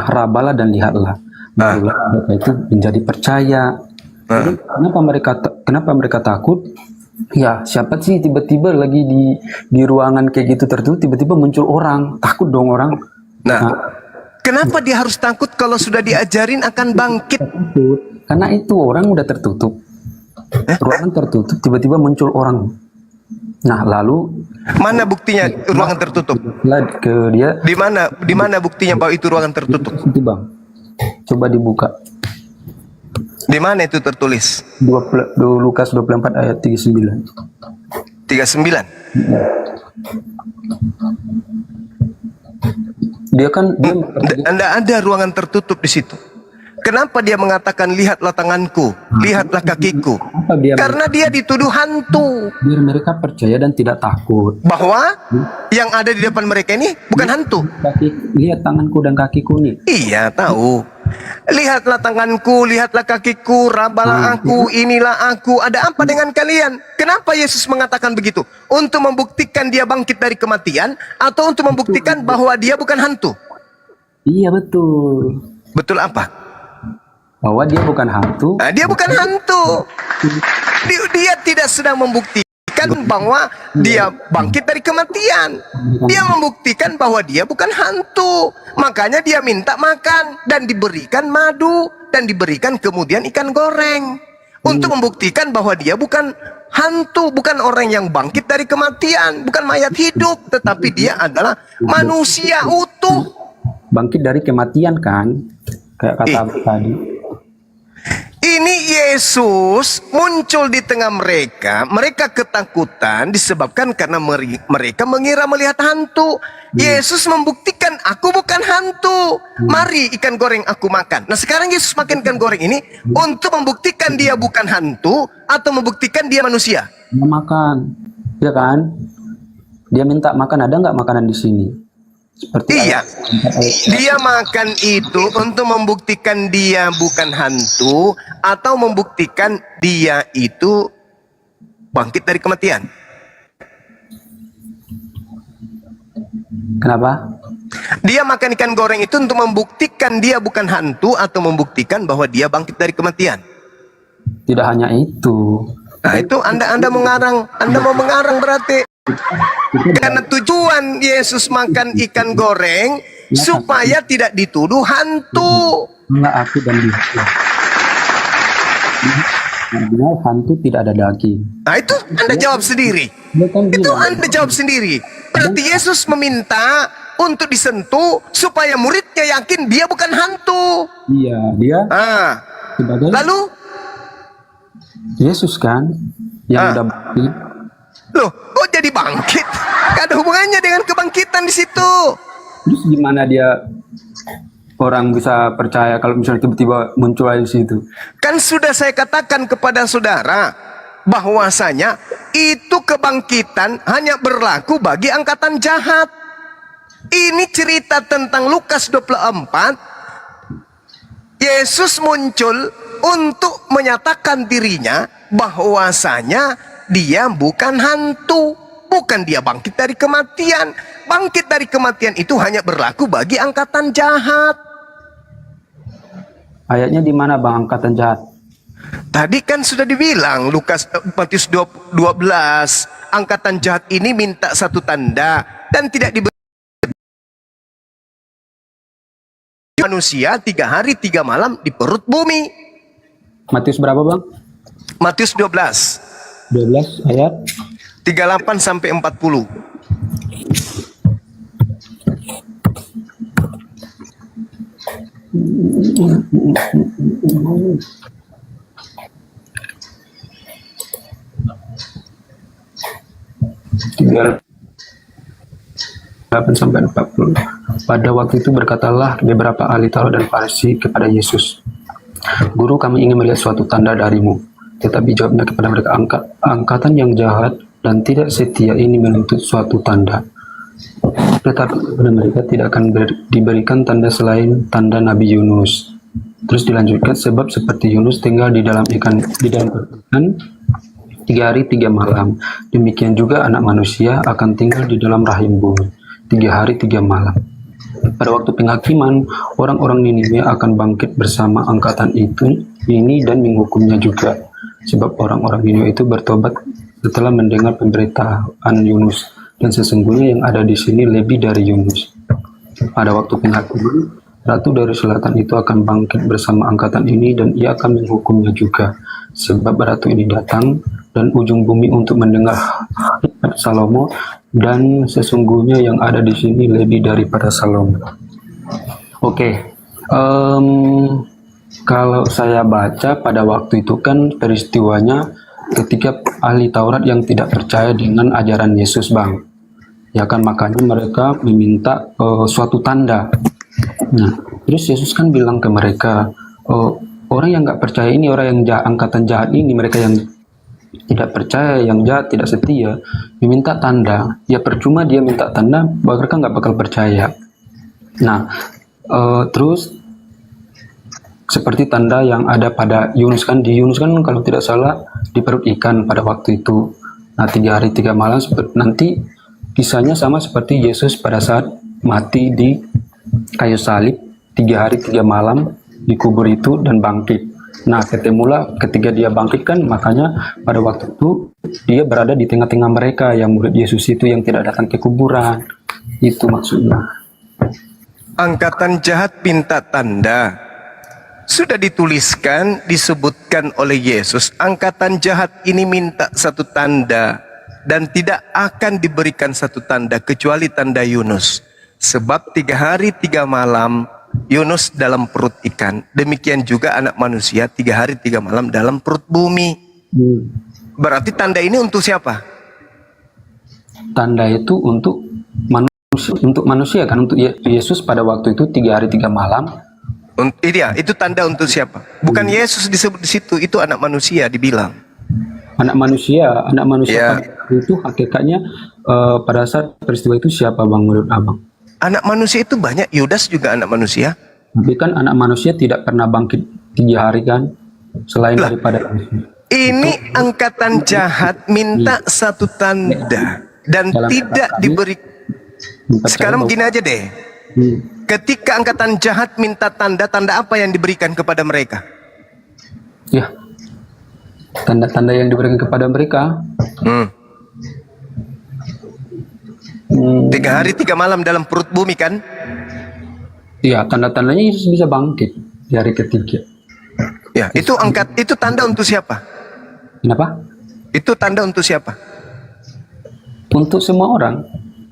rabalah dan lihatlah. Barulah mereka itu menjadi percaya. Jadi, kenapa mereka takut? Ya, siapa sih tiba-tiba lagi di ruangan kayak gitu tertutup, tiba-tiba muncul orang, takut dong orang. Nah, kenapa dia harus takut kalau sudah diajarin akan bangkit? Takut. Karena itu orang udah tertutup, ruangan tertutup, tiba-tiba muncul orang. Nah, lalu Mana buktinya ruangan tertutup? ke dia, Di mana buktinya bahwa itu ruangan tertutup? itu bang, coba dibuka. Di mana itu tertulis? Lukas 24 ayat 39. 39. Dia kan Anda ada ruangan tertutup di situ. Kenapa dia mengatakan lihatlah tanganku, lihatlah kakiku? Karena dia dituduh hantu. biar mereka percaya dan tidak takut. Bahwa yang ada di depan mereka ini bukan hantu. Lihat tanganku dan kakiku nih. Iya, tahu. Lihatlah tanganku, lihatlah kakiku, rabalah aku, inilah aku. Ada apa dengan kalian? Kenapa Yesus mengatakan begitu? Untuk membuktikan dia bangkit dari kematian atau untuk membuktikan bahwa dia bukan hantu? Iya betul. Betul apa? Bahwa dia bukan hantu. Nah, dia bukan hantu. Dia tidak sedang membuktikan bahwa dia bangkit dari kematian. Dia membuktikan bahwa dia bukan hantu. Makanya dia minta makan dan diberikan madu dan diberikan kemudian ikan goreng. Untuk membuktikan bahwa dia bukan hantu, bukan orang yang bangkit dari kematian, bukan mayat hidup, tetapi dia adalah manusia utuh. Bangkit dari kematian kan? Kayak kata tadi. Ini Yesus muncul di tengah mereka. Mereka ketakutan disebabkan karena mereka mengira melihat hantu. Yesus membuktikan aku bukan hantu. Mari ikan goreng aku makan. Nah sekarang Yesus makan ikan goreng ini untuk membuktikan dia bukan hantu atau membuktikan dia manusia. Dia makan, ya kan? Dia minta makan, ada nggak makanan di sini? Seperti Iya, dia makan itu untuk membuktikan dia bukan hantu atau membuktikan dia itu bangkit dari kematian. Kenapa? Dia makan ikan goreng itu untuk membuktikan dia bukan hantu atau membuktikan bahwa dia bangkit dari kematian. Tidak hanya itu. Nah itu Anda mau mengarang berarti. Karena tujuan Yesus makan ikan goreng supaya tidak dituduh hantu. Enggak, aku dan dia. Nah, hantu tidak ada daging. Nah itu Anda jawab sendiri. Itu Anda jawab sendiri. Berarti Yesus meminta untuk disentuh supaya muridnya yakin dia bukan hantu. Iya, dia sebagai lalu Yesus kan yang udah bangkit. Loh, kok jadi bangkit? Gak ada hubungannya dengan kebangkitan di situ. Terus gimana dia orang bisa percaya kalau misalnya tiba-tiba muncul aja di situ? Kan sudah saya katakan kepada saudara bahwasanya itu kebangkitan hanya berlaku bagi angkatan jahat. Ini cerita tentang Lukas 24. Yesus muncul untuk menyatakan dirinya bahwasanya dia bukan hantu, bukan dia bangkit dari kematian. Bangkit dari kematian itu hanya berlaku bagi angkatan jahat. Ayatnya di mana bang angkatan jahat? Tadi kan sudah dibilang Matius 12, angkatan jahat ini minta satu tanda dan tidak diberi manusia 3 hari 3 malam di perut bumi. Matius berapa bang? Matius 12 ayat 38 sampai 40. Sampai 40. Pada waktu itu berkatalah beberapa ahli Taurat dan Farisi kepada Yesus, "Guru, kami ingin melihat suatu tanda darimu." Tetapi jawabnya kepada mereka, angkatan yang jahat dan tidak setia ini menuntut suatu tanda. Tetapi kepada mereka tidak akan diberikan tanda selain tanda Nabi Yunus. Terus dilanjutkan, sebab seperti Yunus tinggal di dalam ikan 3 hari 3 malam, demikian juga anak manusia akan tinggal di dalam rahim bumi 3 hari 3 malam. Pada waktu penghakiman, orang-orang Niniwe akan bangkit bersama angkatan ini dan menghukumnya juga. Sebab orang-orang Niniwe itu bertobat setelah mendengar pemberitaan Yunus, dan sesungguhnya yang ada di sini lebih dari Yunus. Pada waktu penghakiman, Ratu dari Selatan itu akan bangkit bersama angkatan ini dan ia akan menghukumnya juga. Sebab Ratu ini datang dan ujung bumi untuk mendengar hikmat Salomo, dan sesungguhnya yang ada di sini lebih daripada Salomo. Oke, kalau saya baca pada waktu itu kan peristiwanya ketika ahli Taurat yang tidak percaya dengan ajaran Yesus, Bang. Ya kan, makanya mereka meminta suatu tanda. Nah, terus Yesus kan bilang ke mereka, orang yang nggak percaya ini, orang yang jahat, angkatan jahat ini, mereka yang tidak percaya, yang jahat, tidak setia, meminta tanda. Ya percuma dia minta tanda, mereka nggak bakal percaya. Nah, terus seperti tanda yang ada pada Yunus kan, di Yunus kan kalau tidak salah di perut ikan pada waktu itu. Nah, 3 hari 3 malam, nanti kisahnya sama seperti Yesus pada saat mati di kayu salib, 3 hari 3 malam dikubur itu dan bangkit. Nah, ketemulah ketika dia bangkit kan, makanya pada waktu itu dia berada di tengah-tengah mereka yang murid Yesus itu yang tidak datang ke kuburan. Itu maksudnya. Angkatan jahat minta tanda. Sudah dituliskan, disebutkan oleh Yesus, angkatan jahat ini minta satu tanda, dan tidak akan diberikan satu tanda kecuali tanda Yunus. Sebab 3 hari 3 malam Yunus dalam perut ikan, demikian juga anak manusia 3 hari 3 malam dalam perut bumi. Berarti tanda ini untuk siapa? Tanda itu untuk manusia kan, untuk Yesus pada waktu itu 3 hari 3 malam. Itu tanda untuk siapa? Bukan Yesus disebut di situ, itu anak manusia dibilang. Anak manusia Ya. pada itu hakikatnya pada saat peristiwa itu siapa, Bang, menurut Abang? Anak manusia itu banyak, Yudas juga anak manusia. Tapi kan anak manusia tidak pernah bangkit 3 hari kan, selain daripada ini angkatan jahat minta satu tanda dan tidak diberi. Sekarang begini aja deh, ketika angkatan jahat minta tanda, tanda apa yang diberikan kepada mereka? Ya, tanda-tanda yang diberikan kepada mereka 3 hari 3 malam dalam perut bumi kan? iya, tanda-tandanya Yesus bisa bangkit di hari ketiga. Ya, itu tanda untuk siapa? Kenapa? Itu tanda untuk siapa? Untuk semua orang.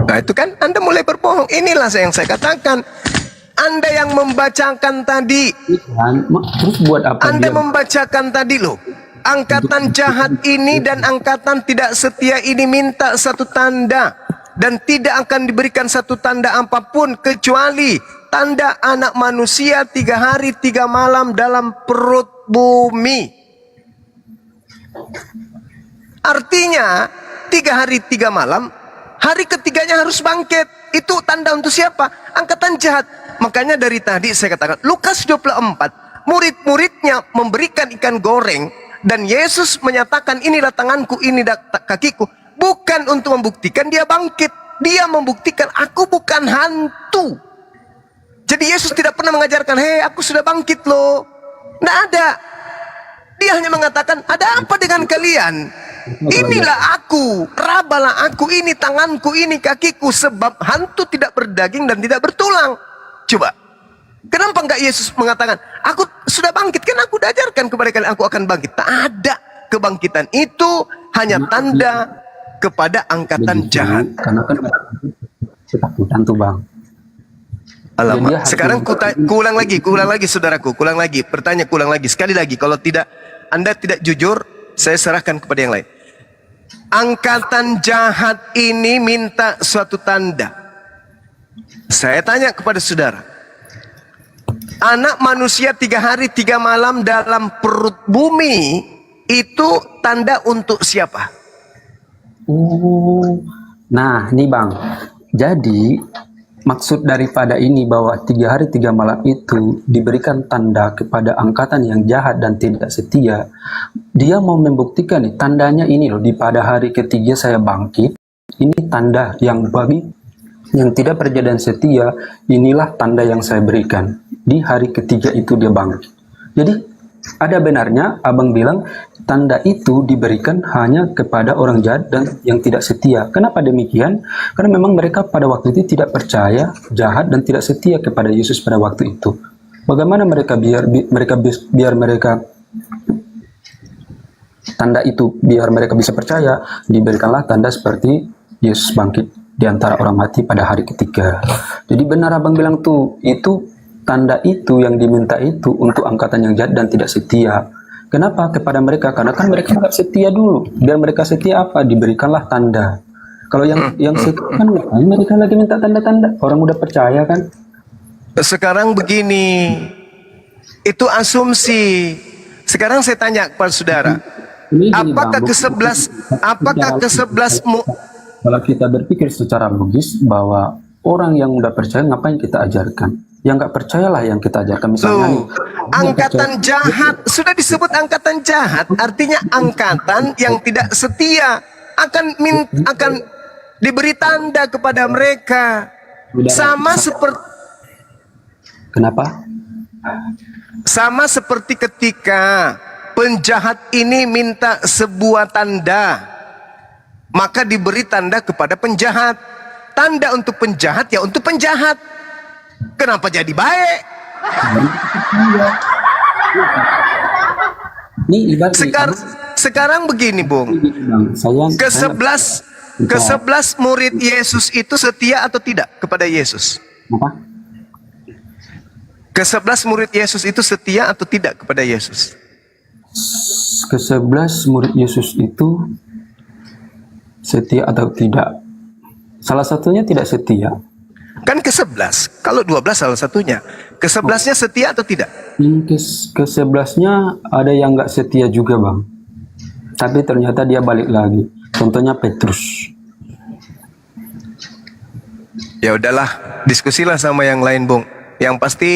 Nah, itu kan Anda mulai berbohong. Inilah yang saya katakan. Anda yang membacakan tadi. Terus buat apa Anda dia? membacakan tadi loh. Angkatan jahat ini dan angkatan tidak setia ini minta satu tanda. Dan tidak akan diberikan satu tanda apapun kecuali tanda anak manusia 3 hari 3 malam dalam perut bumi. Artinya 3 hari 3 malam, hari ketiganya harus bangkit. Itu tanda untuk siapa? Angkatan jahat. Makanya dari tadi saya katakan, Lukas 24, murid-muridnya memberikan ikan goreng, dan Yesus menyatakan inilah tanganku, ini kakiku. Bukan untuk membuktikan dia bangkit. Dia membuktikan aku bukan hantu. Jadi Yesus tidak pernah mengajarkan, hei aku sudah bangkit loh. Tidak ada. Dia hanya mengatakan, ada apa dengan kalian? Inilah aku, rabalah aku, ini tanganku, ini kakiku. Sebab hantu tidak berdaging dan tidak bertulang. Coba, kenapa enggak Yesus mengatakan, aku sudah bangkit, kan aku udah ajarkan kepada kalian, aku akan bangkit. Tak ada. Kebangkitan itu hanya tanda kepada angkatan jahat. Karena kan ketakutan tuh, Bang. Alamak. Sekarang kuulang lagi saudaraku, kuulang lagi, kuulang lagi, sekali lagi. Kalau tidak, Anda tidak jujur, saya serahkan kepada yang lain. Angkatan jahat ini minta suatu tanda. Saya tanya kepada saudara, anak manusia 3 hari 3 malam dalam perut bumi, itu tanda untuk siapa? Nah, nih Bang, jadi maksud daripada ini bahwa 3 hari 3 malam itu diberikan tanda kepada angkatan yang jahat dan tidak setia. Dia mau membuktikan nih, tandanya ini loh, di pada hari ketiga saya bangkit. Ini tanda yang bagi yang tidak percaya dan setia, inilah tanda yang saya berikan. Di hari ketiga itu dia bangkit. Jadi ada benarnya abang bilang tanda itu diberikan hanya kepada orang jahat dan yang tidak setia. Kenapa demikian? Karena memang mereka pada waktu itu tidak percaya, jahat dan tidak setia kepada Yesus pada waktu itu. Bagaimana mereka biar mereka tanda itu biar mereka bisa percaya, diberikanlah tanda seperti Yesus bangkit di antara orang mati pada hari ketiga. Jadi benar abang bilang tuh, itu tanda itu yang diminta itu untuk angkatan yang jahat dan tidak setia. Kenapa kepada mereka? Karena kan mereka nggak setia dulu. Biar mereka setia apa? Diberikanlah tanda. Kalau yang setia kan ngapain mereka lagi minta tanda-tanda? Orang udah percaya kan? Sekarang begini, itu asumsi. Sekarang saya tanya kepada saudara, Ini gini, apakah Bang, ke-11 kalau kita berpikir secara logis bahwa orang yang udah percaya ngapain kita ajarkan? Yang nggak percayalah yang kita ajarkan. Misalnya nih, angkatan jahat, sudah disebut angkatan jahat, artinya angkatan yang tidak setia akan diberi tanda kepada mereka. Sama seperti kenapa? Sama seperti ketika penjahat ini minta sebuah tanda, maka diberi tanda kepada penjahat. Tanda untuk penjahat ya untuk penjahat. Kenapa jadi baik? Ini ibarat Sekarang begini, Bung. Ke-11 murid Yesus itu setia atau tidak kepada Yesus? apa? Ke-11 murid Yesus itu setia atau tidak kepada Yesus? Ke-11 murid Yesus itu setia atau tidak? Salah satunya tidak setia. Kan ke-11, kalau 12 salah satunya. Ke-11-nya setia atau tidak? Ke-11-nya ada yang nggak setia juga, Bang. Tapi ternyata dia balik lagi. Contohnya Petrus. Ya udahlah, diskusilah sama yang lain, Bung. Yang pasti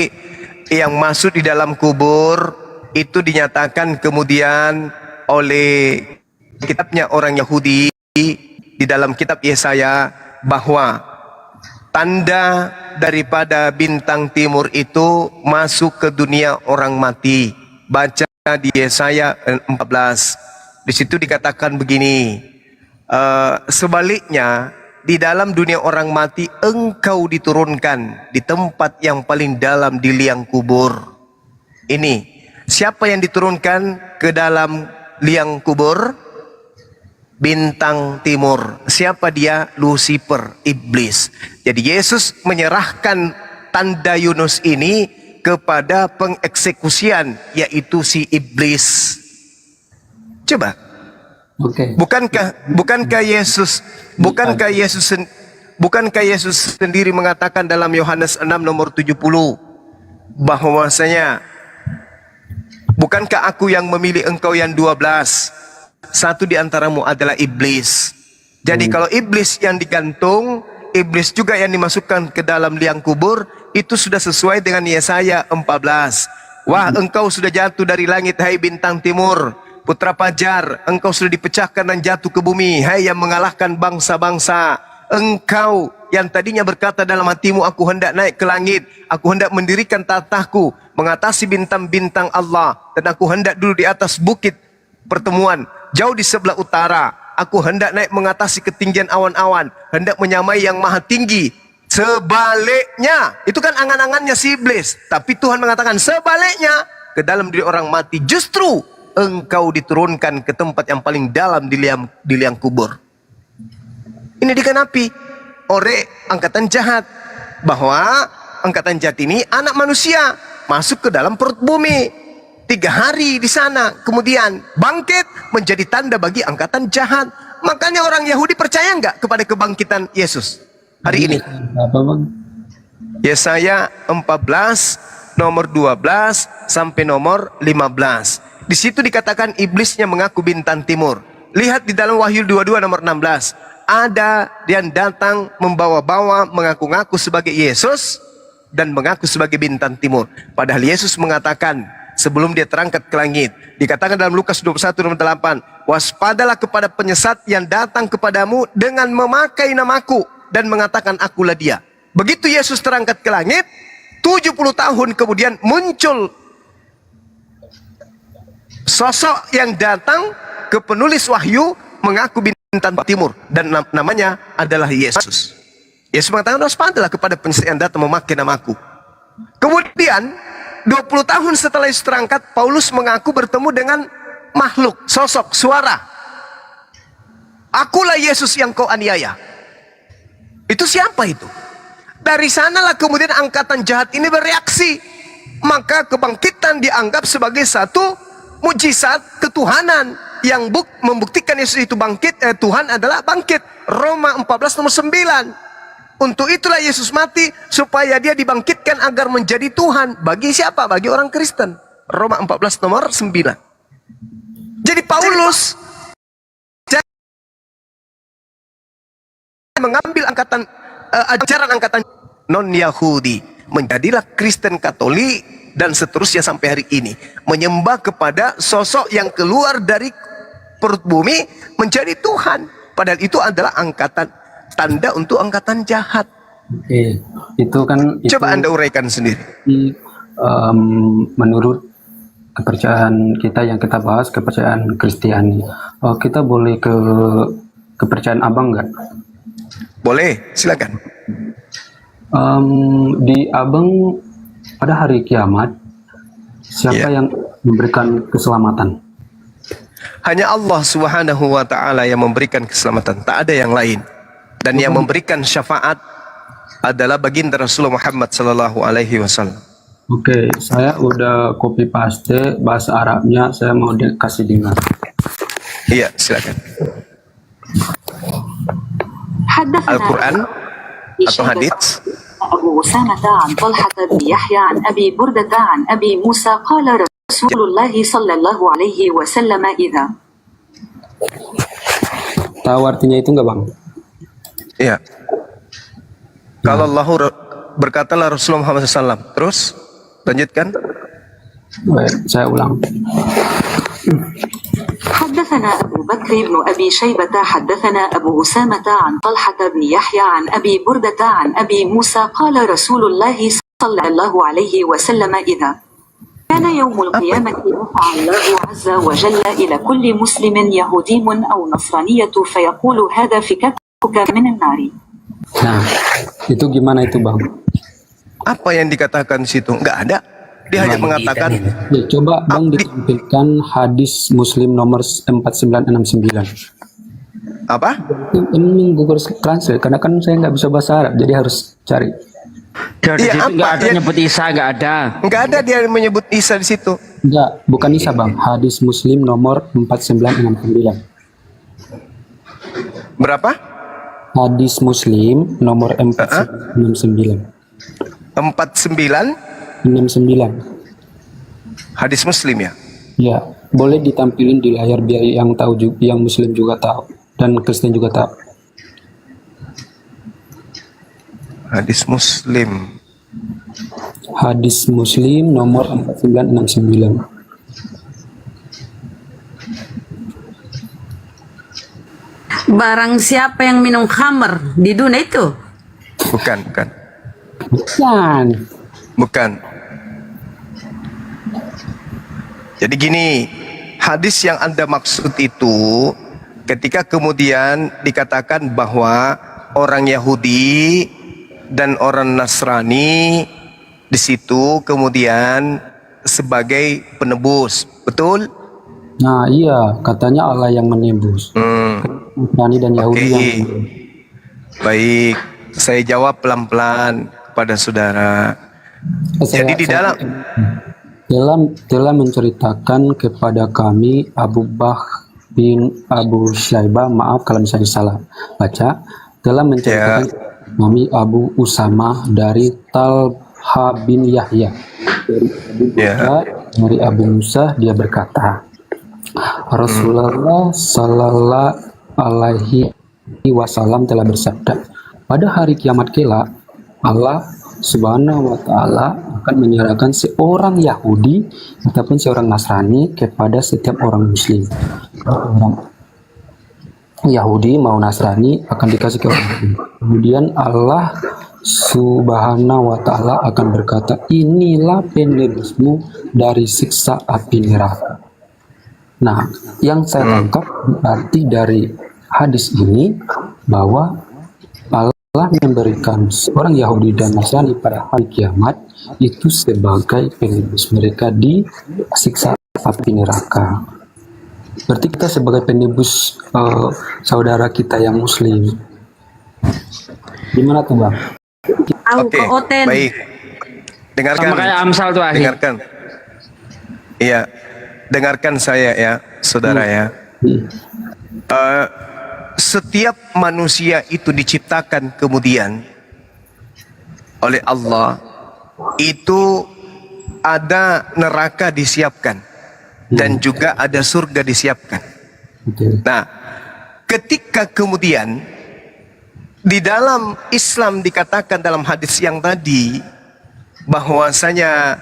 yang masuk di dalam kubur itu dinyatakan kemudian oleh kitabnya orang Yahudi di dalam kitab Yesaya bahwa tanda daripada bintang timur itu masuk ke dunia orang mati. Baca di Yesaya 14. Di situ dikatakan begini, sebaliknya di dalam dunia orang mati engkau diturunkan di tempat yang paling dalam di liang kubur. Ini siapa yang diturunkan ke dalam liang kubur? Bintang timur. Siapa dia? Lucifer, iblis. Jadi Yesus menyerahkan tanda Yunus ini kepada pengeksekusian, yaitu si iblis. Coba. Oke. Bukankah Yesus sendiri mengatakan dalam Yohanes 6 nomor 70 bahwasanya bukankah aku yang memilih engkau yang 12? Satu di antaramu adalah iblis. Jadi kalau iblis yang digantung, iblis juga yang dimasukkan ke dalam liang kubur, itu sudah sesuai dengan Yesaya 14. Wah, engkau sudah jatuh dari langit, hai bintang timur, putra fajar, engkau sudah dipecahkan dan jatuh ke bumi, hai yang mengalahkan bangsa-bangsa. Engkau yang tadinya berkata dalam hatimu, aku hendak naik ke langit, aku hendak mendirikan tahtaku, mengatasi bintang-bintang Allah, dan aku hendak duduk di atas bukit pertemuan jauh di sebelah utara. Aku hendak naik mengatasi ketinggian awan-awan, hendak menyamai yang maha tinggi. Sebaliknya, itu kan angan-angannya si iblis. Tapi Tuhan mengatakan sebaliknya, ke dalam diri orang mati justru engkau diturunkan ke tempat yang paling dalam di liang kubur. Ini dikenapi oleh angkatan jahat, bahwa angkatan jahat ini anak manusia masuk ke dalam perut bumi. 3 hari di sana, kemudian bangkit menjadi tanda bagi angkatan jahat. Makanya orang Yahudi percaya nggak kepada kebangkitan Yesus hari ini? Apa, Bang? Yesaya 14 nomor 12 sampai nomor 15. Di situ dikatakan iblisnya mengaku bintang timur. Lihat di dalam Wahyu 22 nomor 16. Ada yang datang membawa-bawa mengaku-ngaku sebagai Yesus dan mengaku sebagai bintang timur. Padahal Yesus mengatakan sebelum dia terangkat ke langit, dikatakan dalam Lukas 21 nomor 8, waspadalah kepada penyesat yang datang kepadamu dengan memakai namaku, dan mengatakan akulah dia. Begitu Yesus terangkat ke langit, 70 tahun kemudian muncul sosok yang datang ke penulis wahyu mengaku bintang timur dan namanya adalah Yesus. Yesus mengatakan waspadalah kepada penyihir yang datang memakai namaku. Kemudian 20 tahun setelah Yesus terangkat, Paulus mengaku bertemu dengan makhluk, sosok, suara. Akulah Yesus yang kau aniaya. Itu siapa itu? Dari sanalah kemudian angkatan jahat ini bereaksi. Maka kebangkitan dianggap sebagai satu mujizat ketuhanan yang membuktikan Yesus itu bangkit. Tuhan adalah bangkit. Roma 14 nomor 9. Untuk itulah Yesus mati, supaya dia dibangkitkan agar menjadi Tuhan. Bagi siapa? Bagi orang Kristen. Roma 14 nomor 9. Jadi Paulus mengambil ajaran angkatan non-Yahudi, menjadilah Kristen Katolik dan seterusnya sampai hari ini, menyembah kepada sosok yang keluar dari perut bumi menjadi Tuhan, padahal itu adalah tanda untuk angkatan jahat. Oke, itu kan Coba Anda uraikan sendiri. Menurut kepercayaan kita yang kita bahas, kepercayaan Kristiani. Kita boleh ke kepercayaan Abang nggak? Boleh, silakan. Di Abang pada hari kiamat siapa yang memberikan keselamatan? Hanya Allah Subhanahu wa taala yang memberikan keselamatan, tak ada yang lain. Dan yang memberikan syafaat adalah baginda Rasulullah Muhammad sallallahu alaihi wasallam. Oke, saya udah copy paste bahasa Arabnya, saya mau kasih dengar. Iya, silakan. Al-Quran atau hadits. أبو أسامة عن طلحة بن يحيى عن أبي بردة عن أبي موسى قال رسول الله صلى الله عليه وسلم إذا. Tahu artinya itu nggak Bang? Iya. Kalau Allah berkatalah Rasulullah Muhammad SAW. Terus lanjutkan. Baik, saya ulang. حدثنا أبو بكر بن أبي شيبة حدثنا أبو أسامة عن طلحة بن يحيى عن أبي بردة عن أبي موسى قال رسول الله صلى الله عليه وسلم إذا كان يوم القيامة رفع الله عز وجل إلى كل مسلم يهودي أو نصرانية فيقول هذا فكاكك من النار. Nah, itu gimana itu Bang? Apa yang dikatakan situ? Enggak ada. Dia hanya mengatakan. Ya, coba Bang ditampilkan hadis Muslim nomor 4969. Apa? Ini Google Translate, karena kan saya nggak bisa bahasa Arab, jadi harus cari. Iya, nggak ada nyebut Isa, nggak ada. Enggak ada dia menyebut Isa di situ. Enggak, bukan Isa Bang. Hadis Muslim nomor 4969. Berapa? Hadis Muslim nomor 4969. 49 69. hadis Muslim ya. Ya, boleh ditampilin di layar biar yang tahu juga, yang Muslim juga tahu dan Kristen juga tahu. Hadis Muslim. Hadis Muslim nomor 4969. Barang siapa yang minum khamr di dunia itu? Bukan. Bukan. Jadi gini, hadis yang Anda maksud itu ketika kemudian dikatakan bahwa orang Yahudi dan orang Nasrani di situ kemudian sebagai penebus, betul? Nah, iya, katanya Allah yang menebus. Nasrani dan Yahudi yang menebus. Baik, saya jawab pelan-pelan kepada saudara. Jadi di dalam telah menceritakan kepada kami Abu Bakar bin Abu Syaibah, maaf kalau misalnya salah baca, telah menceritakan kami Abu Usamah dari Talha bin Yahya dari Abu Musa, dia berkata, Rasulullah Sallallahu Alaihi Wasallam telah bersabda, pada hari kiamat kelak Allah Subhanahu wa Ta'ala akan menyerahkan seorang Yahudi ataupun seorang Nasrani kepada setiap orang Muslim. Yahudi mau Nasrani akan dikasih ke orang Yahudi. Kemudian Allah Subhanahu wa Ta'ala akan berkata, inilah penebusmu dari siksa api neraka. Nah, yang saya tangkap berarti dari hadis ini bahwa Allah memberikan seorang Yahudi dan Nasrani pada hari kiamat itu sebagai penebus mereka di siksa api neraka. Berarti kita sebagai penebus saudara kita yang Muslim. Gimana tuh Bang? Oke, baik. Dengarkan. Sama kayak Amsal tuh Ahi. Dengarkan. Iya, dengarkan saya ya, saudara ya. Setiap manusia itu diciptakan kemudian oleh Allah, itu ada neraka disiapkan dan juga ada surga disiapkan. Nah, ketika kemudian di dalam Islam dikatakan dalam hadis yang tadi bahwasanya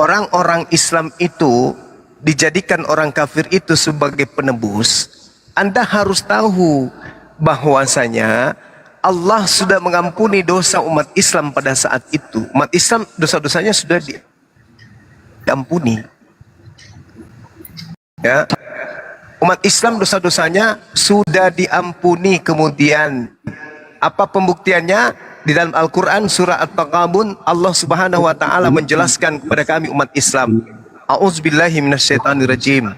orang-orang Islam itu dijadikan orang kafir itu sebagai penebus, Anda harus tahu bahwasanya Allah sudah mengampuni dosa umat Islam pada saat itu. Umat Islam dosa-dosanya sudah diampuni. Ya. Umat Islam dosa-dosanya sudah diampuni. Kemudian apa pembuktiannya? Di dalam Al-Quran surah At-Taghabun, Allah Subhanahu wa Ta'ala menjelaskan kepada kami umat Islam. A'udzubillahi minasyaitonirrajim.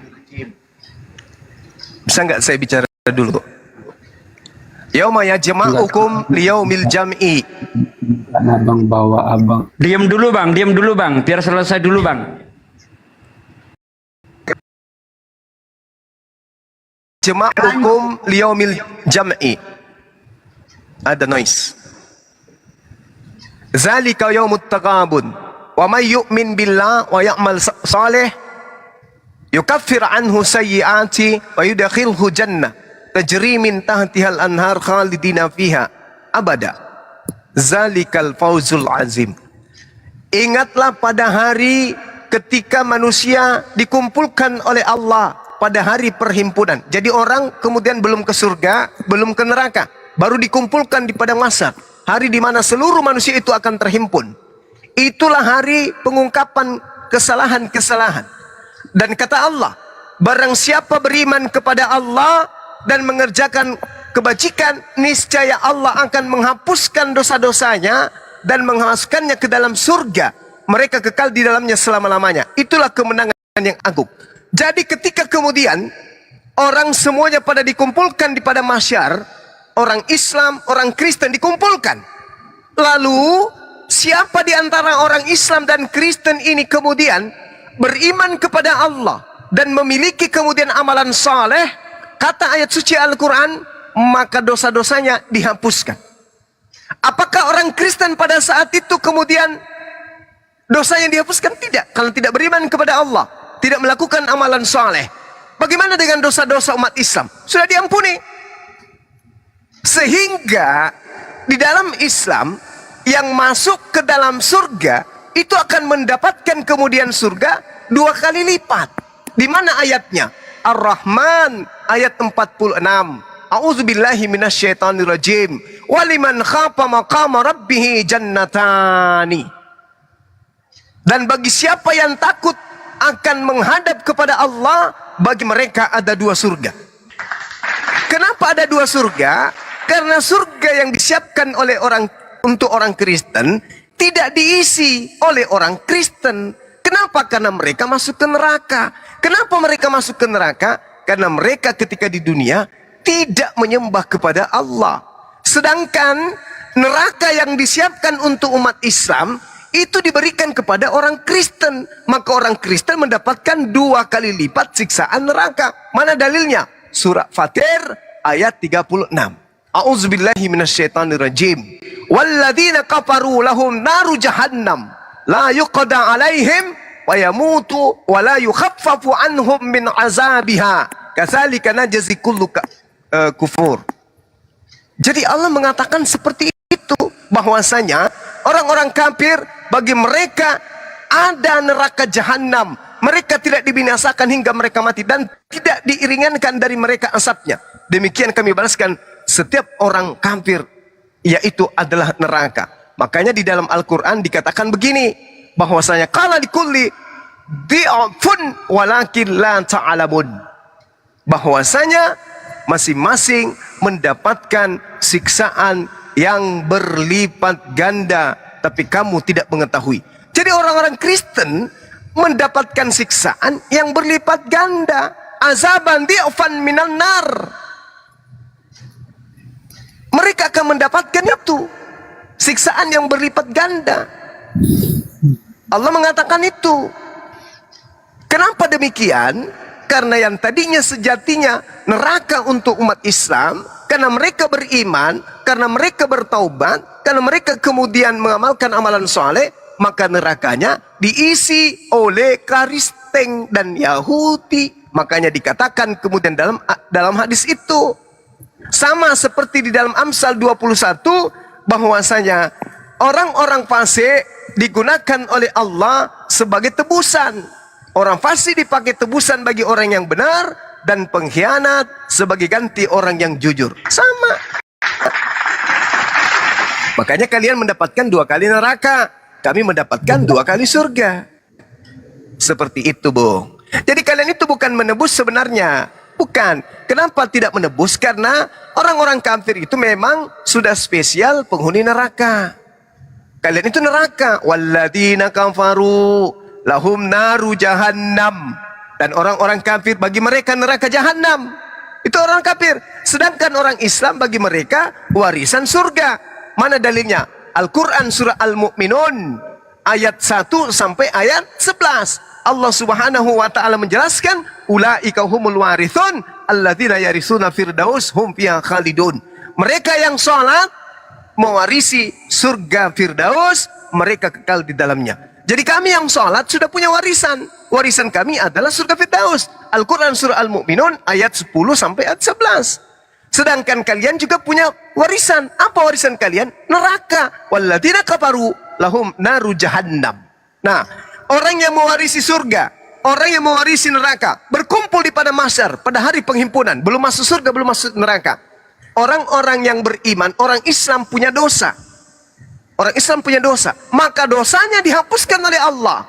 Bisa nggak saya bicara dulu? Yauma yajma'ukum liyaumil jam'i. Abang bawa abang. Diam dulu bang, biar selesai dulu bang. Jama'ukum liyaumil jam'i. Ada noise. Zalika yaumut taghabun. Wa may yu'min billah wa ya'mal salih yukaffir anhu sayyi'ati wa yudkhilhu jannah tajri min tahtihal anhar khalidina fiha abada. Zalikal fawzul azim. Ingatlah pada hari ketika manusia dikumpulkan oleh Allah pada hari perhimpunan. Jadi orang kemudian belum ke surga, belum ke neraka, baru dikumpulkan di padang mahsyar. Hari di mana seluruh manusia itu akan terhimpun. Itulah hari pengungkapan kesalahan-kesalahan. Dan kata Allah, barang siapa beriman kepada Allah dan mengerjakan kebajikan, niscaya Allah akan menghapuskan dosa-dosanya dan menghamaskannya ke dalam surga. Mereka kekal di dalamnya selama-lamanya. Itulah kemenangan yang agung. Jadi ketika kemudian orang semuanya pada dikumpulkan di padang mahsyar, orang Islam, orang Kristen dikumpulkan. Lalu siapa di antara orang Islam dan Kristen ini kemudian beriman kepada Allah dan memiliki kemudian amalan saleh, kata ayat suci Al-Quran, maka dosa-dosanya dihapuskan. Apakah orang Kristen pada saat itu kemudian dosanya dihapuskan? Tidak. Kalau tidak beriman kepada Allah, tidak melakukan amalan saleh, bagaimana dengan dosa-dosa umat Islam? Sudah diampuni. Sehingga di dalam Islam yang masuk ke dalam surga itu akan mendapatkan kemudian surga 2 kali lipat. Di mana ayatnya? Ar-Rahman ayat 46. A'udzubillahi minasyaitonirrajim. Waliman khafa maqama rabbih jannatani. Dan bagi siapa yang takut akan menghadap kepada Allah, bagi mereka ada 2 surga. Kenapa ada 2 surga? Karena surga yang disiapkan oleh untuk orang Kristen tidak diisi oleh orang Kristen. Kenapa? Karena mereka masuk ke neraka. Kenapa mereka masuk ke neraka? Karena mereka ketika di dunia tidak menyembah kepada Allah. Sedangkan neraka yang disiapkan untuk umat Islam itu diberikan kepada orang Kristen. Maka orang Kristen mendapatkan 2 kali lipat siksaan neraka. Mana dalilnya? Surah Fatir ayat 36. A'udzubillahi minasyaitonirrajim. Walladzina kafaru lahum naru jahannam la yuqda alaihim wa yamutu wa la yukhaffafu anhum min azabiha. Kadzalika najzi kullu kufur. Jadi Allah mengatakan seperti itu, bahwasanya orang-orang kafir bagi mereka ada neraka jahanam. Mereka mereka tidak dibinasakan hingga mereka mati dan tidak diiringankan dari mereka asapnya. Demikian kami balaskan setiap orang kafir, yaitu adalah neraka. Makanya di dalam Al-Quran dikatakan begini, bahwasanya qala likulli di'afun walakin la ta'alamun, bahwasanya masing-masing mendapatkan siksaan yang berlipat ganda, tapi kamu tidak mengetahui. Jadi orang-orang Kristen mendapatkan siksaan yang berlipat ganda, azaban di'fan minan nar. Mereka akan mendapatkan itu, siksaan yang berlipat ganda. Allah mengatakan itu. Kenapa demikian? Karena yang tadinya sejatinya neraka untuk umat Islam, karena mereka beriman, karena mereka bertaubat, karena mereka kemudian mengamalkan amalan soleh, maka nerakanya diisi oleh Kristen dan Yahudi. Makanya dikatakan kemudian dalam hadis itu, sama seperti di dalam Amsal 21, bahwasanya orang-orang fasik digunakan oleh Allah sebagai tebusan. Orang fasik dipakai tebusan bagi orang yang benar, dan pengkhianat sebagai ganti orang yang jujur. Sama. Makanya kalian mendapatkan 2 kali neraka, kami mendapatkan 2 kali surga. Seperti itu, Bu. Jadi kalian itu bukan menebus sebenarnya. Bukan. Kenapa tidak menebus? Karena orang-orang kafir itu memang sudah spesial penghuni neraka. Kalian itu neraka. Walladzina kafaru lahum naru jahannam. Dan orang-orang kafir bagi mereka neraka jahanam. Itu orang kafir. Sedangkan orang Islam bagi mereka warisan surga. Mana dalilnya? Al-Quran surah Al-Mu'minun ayat 1 sampai ayat 11. Allah subhanahu wa ta'ala menjelaskan, ulaika humul warithun alladzina yarisuna firdaus hum fiha khalidun. Mereka yang sholat mewarisi surga Firdaus, mereka kekal di dalamnya. Jadi kami yang sholat sudah punya warisan. Warisan kami adalah surga Firdaus. Al-Quran surah Al-Mu'minun ayat 10 sampai ayat 11. Sedangkan kalian juga punya warisan. Apa warisan kalian? Neraka. Walladzina kafaru lahum naru jahannam. Nah, orang yang mewarisi surga, orang yang mewarisi neraka, berkumpul di pada mahsyar, pada hari penghimpunan. Belum masuk surga, belum masuk neraka. Orang-orang yang beriman, orang Islam punya dosa. Orang Islam punya dosa, maka dosanya dihapuskan oleh Allah.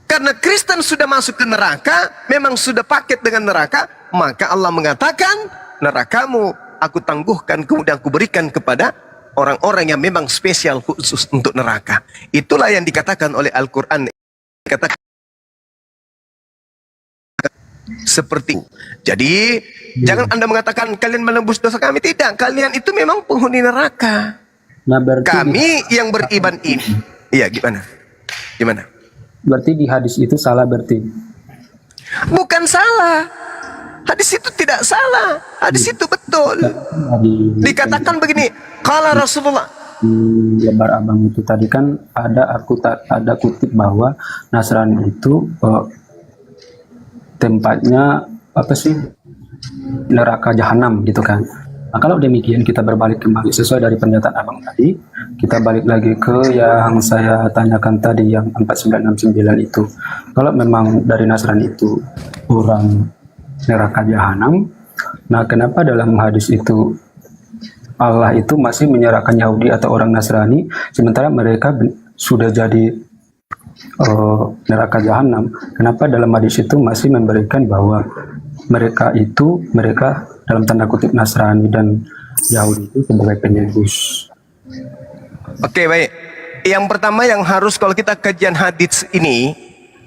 Karena Kristen sudah masuk ke neraka, memang sudah paket dengan neraka, maka Allah mengatakan, nerakamu aku tangguhkan, kemudian aku berikan kepada orang-orang yang memang spesial khusus untuk neraka. Itulah yang dikatakan oleh Al-Quran. Dikatakan seperti itu. Jadi jangan Anda mengatakan kalian menembus dosa kami. Tidak, kalian itu memang penghuni neraka. Nah, berarti Kami yang beriman ini. Iya, gimana? Gimana? berarti di hadis itu salah berarti. Bukan salah. Hadis itu tidak salah. Hadis itu betul. Dikatakan begini, kala Rasulullah. Di lembar abang itu tadi kan ada kutip bahwa Nasrani itu tempatnya apa sih, neraka jahanam gitu kan. Nah, kalau demikian kita berbalik kembali sesuai dari pernyataan abang tadi, kita balik lagi ke yang saya tanyakan tadi yang 4969 itu. Kalau memang dari Nasrani itu orang neraka jahanam, nah kenapa dalam hadis itu Allah itu masih menyerahkan Yahudi atau orang Nasrani sementara mereka sudah jadi neraka jahanam? Kenapa dalam hadis itu masih memberikan bahwa mereka dalam tanda kutip Nasrani dan Yahudi itu sebagai penebus? Oke, baik. Yang pertama yang harus kalau kita kajian hadis ini,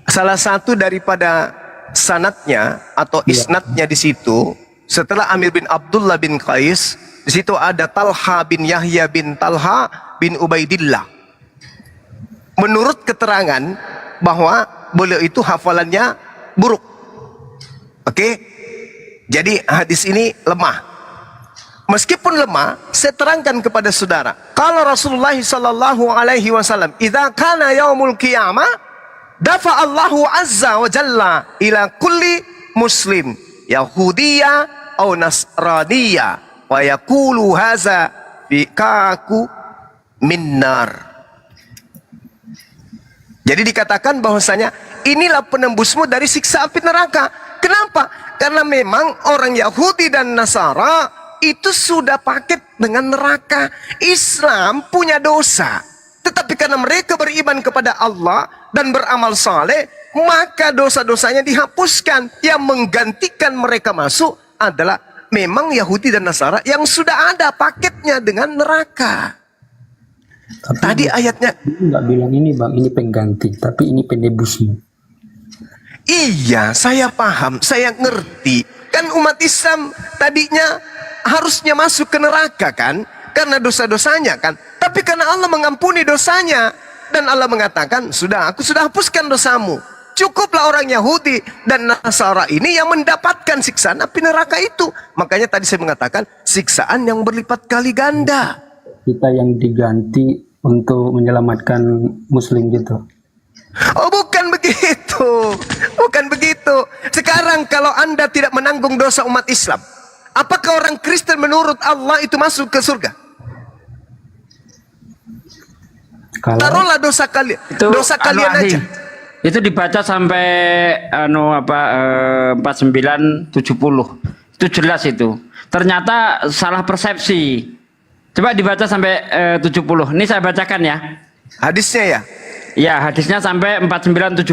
salah satu daripada sanatnya atau isnadnya di situ, setelah Amir bin Abdullah bin Qais, di situ ada Talha bin Yahya bin Talha bin Ubaidillah. Menurut keterangan bahwa beliau itu hafalannya buruk. Oke? Jadi hadis ini lemah. Meskipun lemah, saya terangkan kepada saudara. Kalau Rasulullah sallallahu alaihi wasallam, "Idza kana yaumul qiyamah, dafa Allahu azza wa jalla ila kulli muslim yahudiyya aw nasraniyya wa yaqulu haza bikaku minnar." Jadi dikatakan bahwasanya inilah penembusmu dari siksa api neraka. Kenapa? Karena memang orang Yahudi dan Nasara itu sudah paket dengan neraka. Islam punya dosa, tetapi karena mereka beriman kepada Allah dan beramal saleh, maka dosa-dosanya dihapuskan. Yang menggantikan mereka masuk adalah memang Yahudi dan Nasara yang sudah ada paketnya dengan neraka. Tapi Tadi ayatnya, nggak bilang ini bang, ini pengganti, tapi ini penebusmu. iya saya paham, saya ngerti. Kan umat Islam tadinya harusnya masuk ke neraka kan, karena dosa-dosanya kan. Tapi karena Allah mengampuni dosanya, dan Allah mengatakan, sudah, aku sudah hapuskan dosamu. Cukuplah orang Yahudi dan Nasara ini yang mendapatkan siksaan api neraka itu. Makanya tadi saya mengatakan, siksaan yang berlipat kali ganda. Kita yang diganti untuk menyelamatkan muslim gitu. Oh, bukan begitu. Bukan begitu. Sekarang kalau Anda tidak menanggung dosa umat Islam, apakah orang Kristen menurut Allah itu masuk ke surga? Kalau Taruhlah dosa kalian, dosa kalian Ahli. aja. Itu dibaca sampai 4970. Itu jelas itu. Ternyata salah persepsi. Coba dibaca sampai 70. Ini saya bacakan ya. Hadisnya ya. Ya, hadisnya sampai 4970.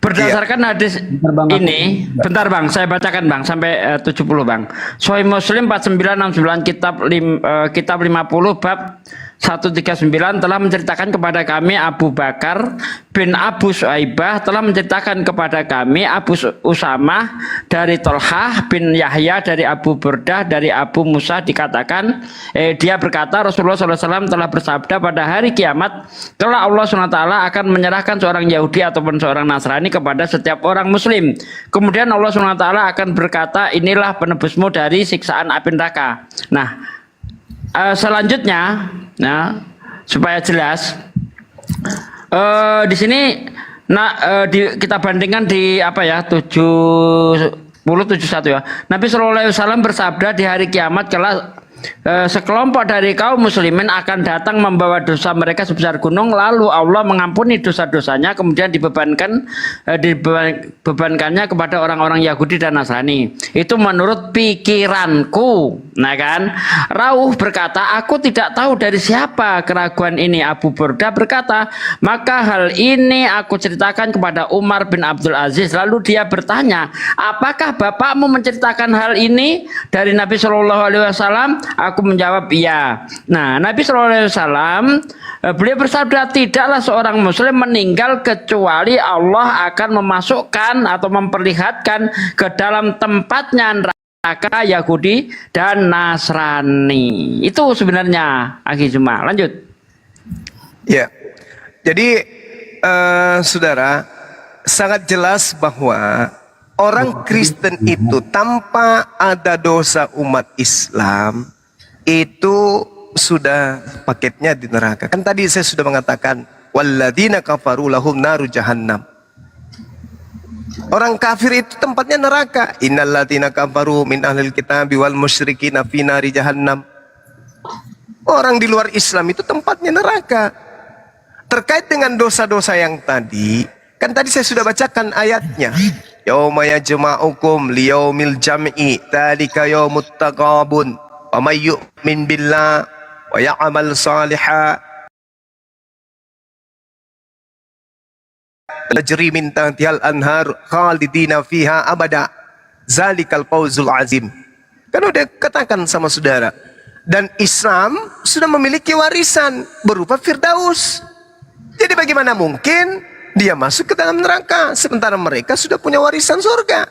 Berdasarkan hadis Bang, ini, bentar Bang, saya bacakan Bang sampai 70 Bang. Sahih Muslim 4969 kitab 50 bab 139 telah menceritakan kepada kami Abu Bakar bin Abu Suaibah telah menceritakan kepada kami Abu Usamah dari Tolhah bin Yahya dari Abu Burdah dari Abu Musa dikatakan dia berkata Rasulullah SAW telah bersabda pada hari kiamat kelak Allah SWT akan menyerahkan seorang Yahudi ataupun seorang Nasrani kepada setiap orang Muslim. Kemudian Allah SWT akan berkata inilah penebusmu dari siksaan api neraka. Nah, selanjutnya, nah, supaya jelas, di sini, kita bandingkan di apa ya 7071 ya. Nabi SAW bersabda di hari kiamat kelak sekelompok dari kaum muslimin akan datang membawa dosa mereka sebesar gunung, lalu Allah mengampuni dosa-dosanya, kemudian dibebankannya kepada orang-orang Yahudi dan Nasrani. Itu menurut pikiranku. Nah kan, Rauh berkata, aku tidak tahu dari siapa keraguan ini. Abu Burda berkata, maka hal ini aku ceritakan kepada Umar bin Abdul Aziz. Lalu dia bertanya, apakah bapakmu menceritakan hal ini dari Nabi SAW? Aku menjawab iya. Nah, Nabi SAW beliau bersabda, tidaklah seorang muslim meninggal kecuali Allah akan memasukkan atau memperlihatkan ke dalam tempatnya neraka Yahudi dan Nasrani. Itu sebenarnya Akhi Juma. Lanjut. Ya. Jadi saudara, sangat jelas bahwa orang Kristen itu tanpa ada dosa umat Islam itu sudah paketnya di neraka. Kan tadi saya sudah mengatakan walladzina kafaru lahum naru jahannam. Orang kafir itu tempatnya neraka. Innalladzina kafaru min ahlil kitabi wal musyrikin fi nari jahannam. Orang di luar Islam itu tempatnya neraka. Terkait dengan dosa-dosa yang tadi, kan tadi saya sudah bacakan ayatnya. Yauma yajma'ukum liyaumil jam'i dzalika yaumut taqabun wa may yu'min billah wa ya'mal shalihan tajri min tahtihal anhar khalidina fiha abada zalikal fawzul azim. Kan udah katakan sama saudara. Dan Islam sudah memiliki warisan berupa Firdaus. Jadi bagaimana mungkin dia masuk ke dalam neraka sementara mereka sudah punya warisan surga?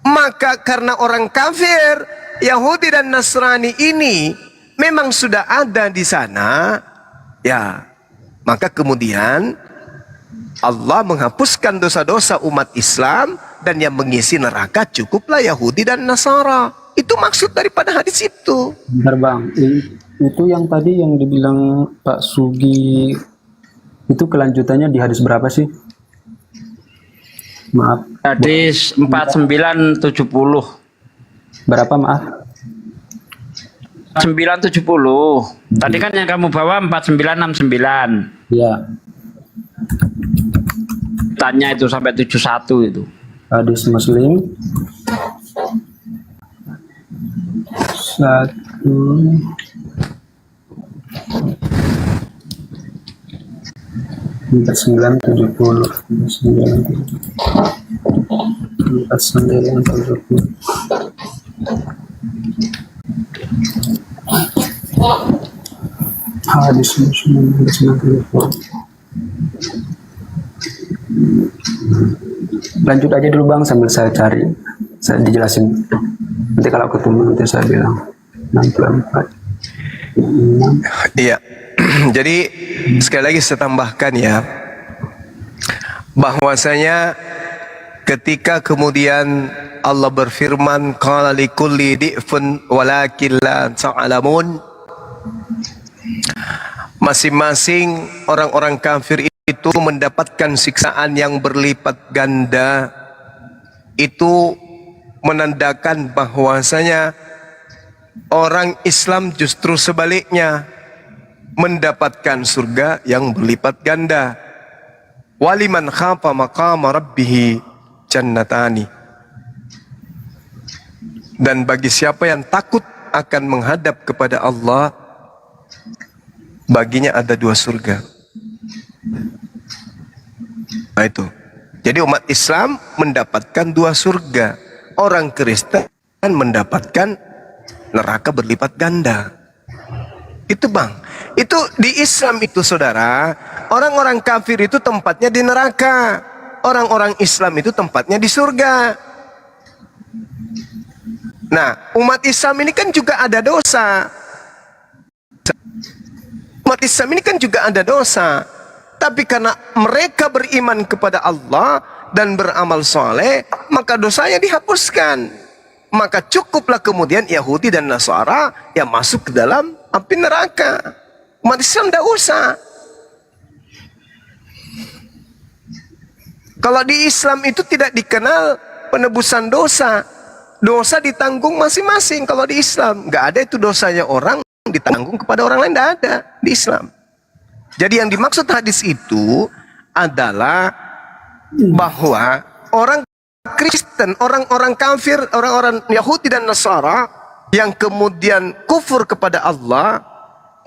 Maka karena orang kafir Yahudi dan Nasrani ini memang sudah ada di sana, ya, maka kemudian Allah menghapuskan dosa-dosa umat Islam dan yang mengisi neraka cukuplah Yahudi dan Nasara. Itu maksud daripada hadis itu. Bentar bang, itu yang tadi yang dibilang Pak Sugi itu kelanjutannya di hadis berapa sih? Maaf. Hadis 4970. Berapa maaf? 970. Tadi kan yang kamu bawa 4969. Ya. sebutannya itu sampai 71 itu. Hadis Muslim 1 4970 4970 hadis Muslim 90. Lanjut aja dulu Bang sambil saya cari, saya dijelasin. Nanti kalau ketemu nanti saya bilang 64. Iya. Jadi sekali lagi saya tambahkan ya, bahwasanya ketika kemudian Allah berfirman qala likulli di'fun walakin la ta'lamun, masing-masing orang-orang kafir itu mendapatkan siksaan yang berlipat ganda. Itu menandakan bahwasanya orang Islam justru sebaliknya mendapatkan surga yang berlipat ganda. Waliman khafa maqama rabbih jannatani. Dan bagi siapa yang takut akan menghadap kepada Allah, baginya ada 2 surga. Nah itu. Jadi umat Islam mendapatkan 2 surga. Orang Kristen mendapatkan neraka berlipat ganda. Itu Bang. Itu di Islam itu saudara, orang-orang kafir itu tempatnya di neraka. Orang-orang Islam itu tempatnya di surga. Nah, umat Islam ini kan juga ada dosa. Umat Islam ini kan juga ada dosa. Tapi karena mereka beriman kepada Allah dan beramal soleh, maka dosanya dihapuskan. Maka cukuplah kemudian Yahudi dan Nasara yang masuk ke dalam api neraka. Umat Islam tidak usah. Kalau di Islam itu tidak dikenal penebusan dosa. Dosa ditanggung masing-masing. Kalau di Islam nggak ada itu dosanya orang ditanggung kepada orang lain, tidak ada di Islam. Jadi yang dimaksud hadis itu adalah bahwa orang Kristen, orang-orang kafir, orang-orang Yahudi dan Nasara yang kemudian kufur kepada Allah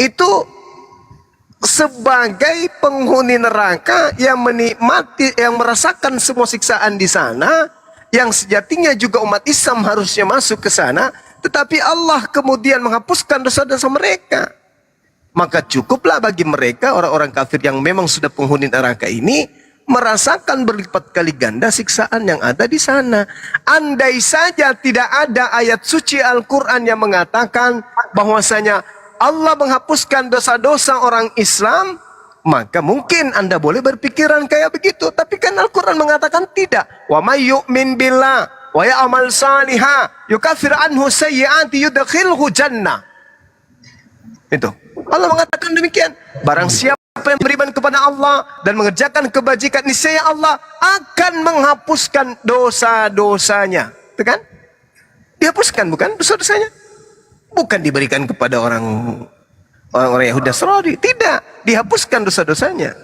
itu sebagai penghuni neraka yang menikmati, yang merasakan semua siksaan di sana, yang sejatinya juga umat Islam harusnya masuk ke sana, tetapi Allah kemudian menghapuskan dosa-dosa mereka. Maka cukuplah bagi mereka, orang-orang kafir yang memang sudah penghuni neraka ini, merasakan berlipat kali ganda siksaan yang ada di sana. Andai saja tidak ada ayat suci Al-Quran yang mengatakan bahwasanya Allah menghapuskan dosa-dosa orang Islam, maka mungkin Anda boleh berpikiran kayak begitu. Tapi kan Al-Quran mengatakan tidak. Wa may yu'min billah wa ya'mal salihah yukaffir anhu sayyi'ati yudkhilhu jannah. Itu. Allah mengatakan demikian. Barang siapa yang beriman kepada Allah dan mengerjakan kebajikan, niscaya Allah akan menghapuskan dosa-dosanya. Itu kan? Dihapuskan bukan dosa-dosanya? Bukan diberikan kepada orang-orang Yahudi Nasrani. Tidak, dihapuskan dosa-dosanya.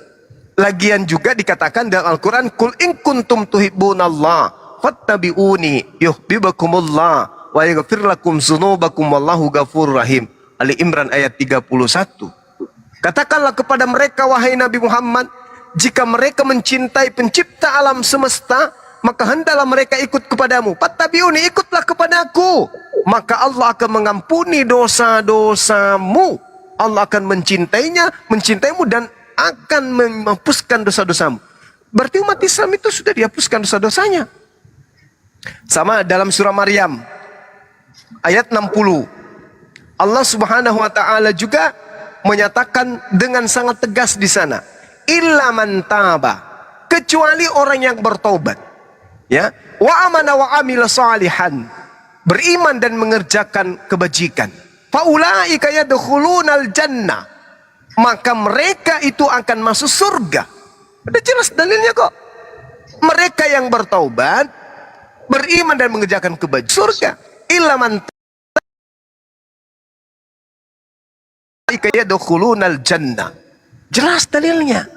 Lagian juga dikatakan dalam Al-Quran, Kul in kuntum tuhibbunallah fattabi'uni yuhibbukumullah wa yaghfir lakum dzunubakum wallahu ghafurur rahim. Ali Imran ayat 31. Katakanlah kepada mereka, wahai Nabi Muhammad, jika mereka mencintai pencipta alam semesta, maka hendaklah mereka ikut kepadamu. Fattabi'uni, ikutlah kepadaku, maka Allah akan mengampuni dosa-dosamu. Allah akan mencintaimu dan akan menghapuskan dosa-dosamu. Berarti umat Islam itu sudah dihapuskan dosa-dosanya. Sama dalam surah Maryam ayat 60. Allah Subhanahu wa taala juga menyatakan dengan sangat tegas di sana, illa man taba, kecuali orang yang bertobat, ya, wa amana wa amila salihan, beriman dan mengerjakan kebajikan, faulaika yadkhulunal jannah, maka mereka itu akan masuk surga. Ada jelas dalilnya kok. Mereka yang bertaubat, beriman dan mengerjakan kebajikan, surga. Illa man yadkhulunal jannah. Jelas dalilnya.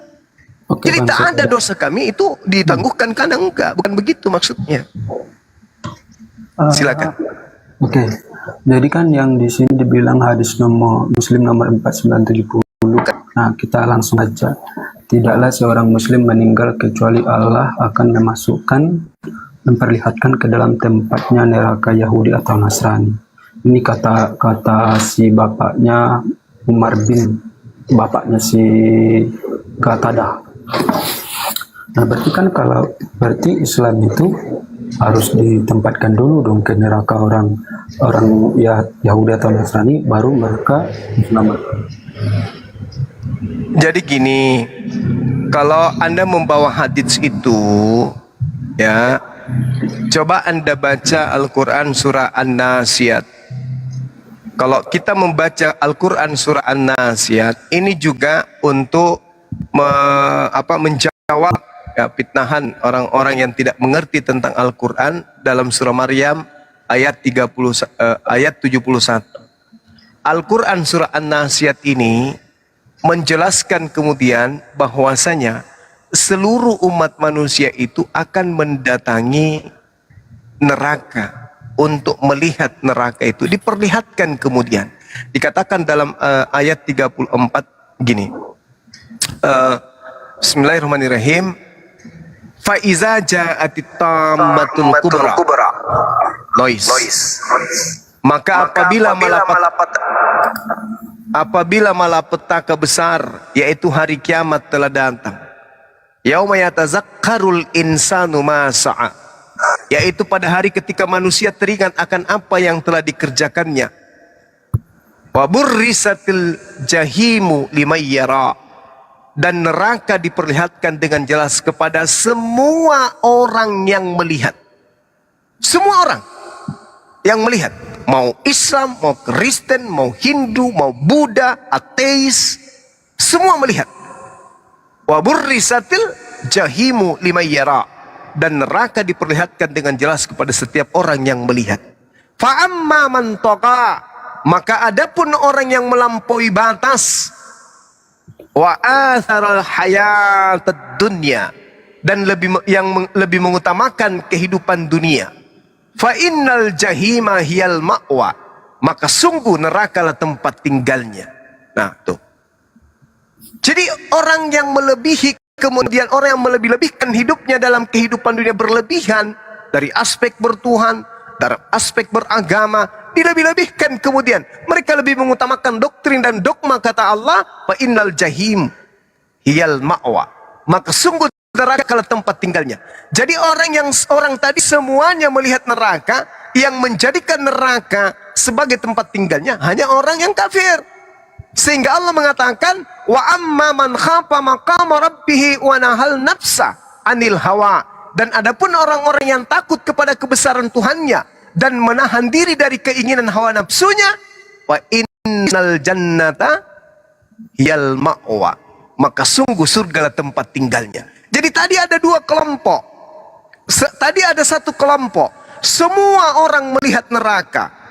Oke, Jadi Bang, tak ada saya- dosa kami itu ditangguhkan karena enggak, bukan begitu maksudnya. Silakan. Oke. Jadi kan yang di sini dibilang hadis nomor Muslim nomor 4970. Nah, kita langsung aja. Tidaklah seorang muslim meninggal kecuali Allah akan memperlihatkan ke dalam tempatnya neraka Yahudi atau Nasrani. Ini kata si bapaknya Umar bin, bapaknya si Qatada. Nah, berarti Islam itu harus ditempatkan dulu dong ke neraka orang ya Yahudi atau Nasrani, baru mereka selamat. Jadi gini, kalau Anda membawa hadis itu, ya, coba Anda baca Al-Quran surah An-Nasiyat. Kalau kita membaca Al-Quran surah An-Nasiyat, ini juga untuk menjawab ya, fitnahan orang-orang yang tidak mengerti tentang Al-Quran dalam surah Maryam ayat 71. Al-Quran surah An-Nasiyat ini menjelaskan kemudian bahwasanya seluruh umat manusia itu akan mendatangi neraka untuk melihat neraka itu diperlihatkan kemudian. Dikatakan dalam ayat 34 gini. Bismillahirrahmanirrahim. Fa iza ja'atit tammatul kubra. Noise. Maka apabila malapetaka besar, yaitu hari kiamat telah datang. Yauma yatazakkarul insanu ma sa'a, yaitu pada hari ketika manusia teringat akan apa yang telah dikerjakannya. Wa burrisatil jahimu liman yara, dan neraka diperlihatkan dengan jelas kepada semua orang yang melihat. Semua orang yang melihat, mau Islam, mau Kristen, mau Hindu, mau Buddha, ateis, semua melihat. Wa burrisatil jahimu liman yara, dan neraka diperlihatkan dengan jelas kepada setiap orang yang melihat. Fa amma man taqa, maka adapun orang yang melampaui batas, wa atharal hayatad dunya, dan lebih mengutamakan kehidupan dunia, fa innal jahima hiyal ma'wa, maka sungguh nerakalah tempat tinggalnya. Nah, tuh. Jadi orang yang melebihi, kemudian orang yang melebih-lebihkan hidupnya dalam kehidupan dunia berlebihan dari aspek bertuhan, dari aspek beragama, dilebih-lebihkan kemudian. Mereka lebih mengutamakan doktrin dan dogma kata Allah, fa innal jahim hiyal ma'wa, maka sungguh neraka adalah tempat tinggalnya. Jadi orang tadi semuanya melihat neraka, yang menjadikan neraka sebagai tempat tinggalnya hanya orang yang kafir. Sehingga Allah mengatakan, wa amma man khafa maqama rabbih wa nahal nafsa anil hawa, dan adapun orang-orang yang takut kepada kebesaran Tuhannya dan menahan diri dari keinginan hawa nafsunya, wa innal jannata hiyal ma'wa, maka sungguh surga lah tempat tinggalnya. Jadi tadi ada dua kelompok. Tadi ada satu kelompok, semua orang melihat neraka.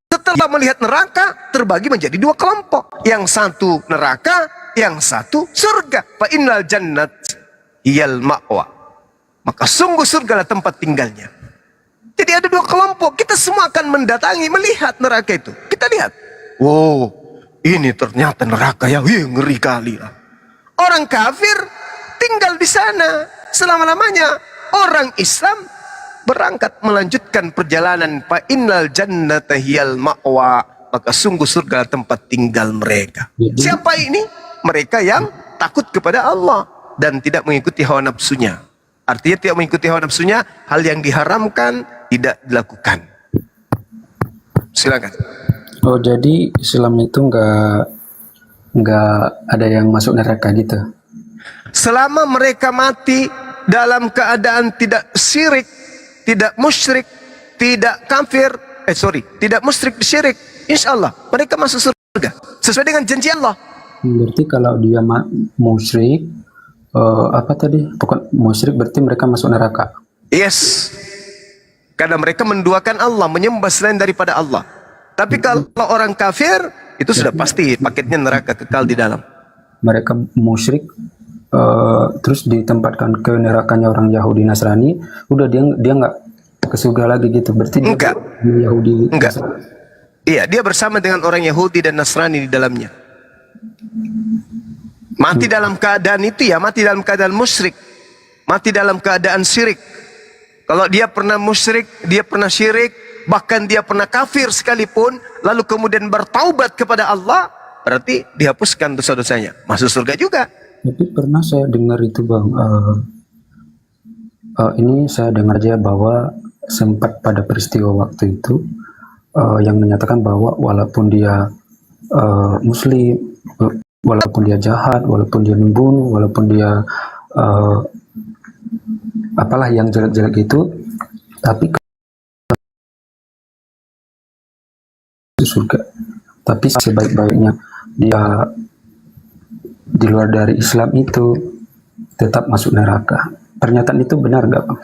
Setelah melihat neraka, terbagi menjadi dua kelompok. Yang satu neraka, yang satu surga. Fa innal jannat hiyal ma'wa, maka sungguh surga lah tempat tinggalnya. Jadi ada dua kelompok. Kita semua akan mendatangi, melihat neraka itu. Kita lihat, wow, ini ternyata neraka ya, ngeri kali lah. Orang kafir tinggal di sana selama-lamanya. Orang Islam berangkat melanjutkan perjalanan, fa innal jannata hiyal ma'wa, maka sungguh surga tempat tinggal mereka. Siapa ini? Mereka yang takut kepada Allah dan tidak mengikuti hawa nafsunya. Artinya tidak mengikuti hawa nafsunya, hal yang diharamkan tidak dilakukan. Silakan. Oh, jadi Islam itu nggak ada yang masuk neraka gitu? Selama mereka mati dalam keadaan tidak syirik, tidak musyrik, tidak kafir, tidak musyrik, syirik, insya Allah mereka masuk surga sesuai dengan janji Allah. Berarti kalau dia musyrik, apa tadi? Bukan musyrik, berarti mereka masuk neraka. Yes, karena mereka menduakan Allah, menyembah selain daripada Allah. Tapi kalau orang kafir, itu sudah pasti paketnya neraka kekal di dalam. Mereka musyrik, terus ditempatkan ke nerakanya orang Yahudi Nasrani, udah dia nggak ke surga lagi gitu. Berarti dia Enggak. Yahudi Enggak. Nasrani. Iya, dia bersama dengan orang Yahudi dan Nasrani di dalamnya. Mati dalam keadaan itu ya, mati dalam keadaan musyrik. Mati dalam keadaan syirik. Kalau dia pernah musyrik, dia pernah syirik, bahkan dia pernah kafir sekalipun, lalu kemudian bertaubat kepada Allah, berarti dihapuskan dosa-dosanya. Masuk surga juga. Tapi pernah saya dengar itu Bang, ini saya dengar aja bahwa sempat pada peristiwa waktu itu yang menyatakan bahwa walaupun dia Muslim, walaupun dia jahat, walaupun dia membunuh, walaupun dia apalah yang jelek-jelek itu, tapi ke surga. Tapi sebaik-baiknya dia di luar dari Islam itu tetap masuk neraka. Pernyataan itu benar nggak Bang?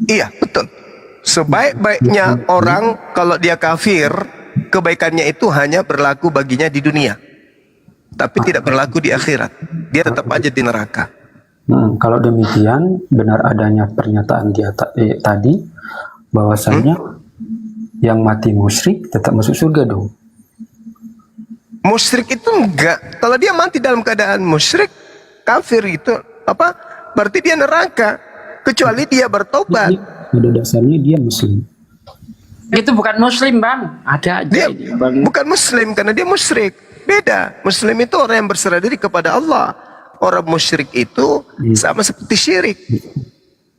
Iya, betul. Sebaik-baiknya orang kalau dia kafir, kebaikannya itu hanya berlaku baginya di dunia. Tapi tidak berlaku di akhirat. Dia tetap aja di neraka. Kalau demikian, benar adanya pernyataan dia tadi, bahwasanya yang mati musyrik tetap masuk surga dong. Musyrik itu enggak. Kalau dia mati dalam keadaan musyrik, kafir itu apa? Berarti dia neraka. Kecuali dia bertobat. Pada dasarnya dia Muslim. Itu bukan Muslim Bang, ada aja Dia ini, Bang. bukan Muslim karena dia musyrik. Beda. Muslim itu orang yang berserah diri kepada Allah. Orang musyrik itu sama seperti syirik.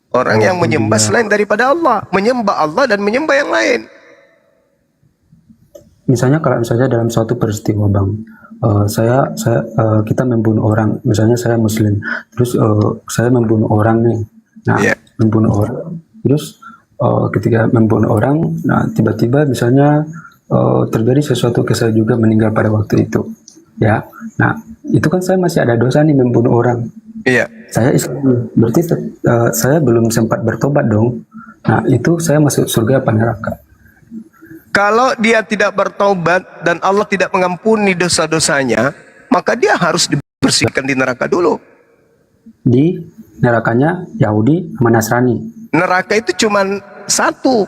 Orang yang menyembah selain daripada Allah, menyembah Allah dan menyembah yang lain. Misalnya kalau misalnya dalam suatu peristiwa Bang, kita membunuh orang, misalnya saya Muslim, terus saya membunuh orang nih, nah membunuh orang, terus ketika membunuh orang, nah tiba-tiba misalnya terjadi sesuatu ke saya juga meninggal pada waktu itu, ya, nah itu kan saya masih ada dosa nih membunuh orang, saya Islam, berarti saya belum sempat bertobat dong, nah itu saya masuk surga apa neraka? Kalau dia tidak bertaubat dan Allah tidak mengampuni dosa-dosanya, maka dia harus dibersihkan di neraka dulu. Di nerakanya Yahudi sama Nasrani. Neraka itu cuma satu.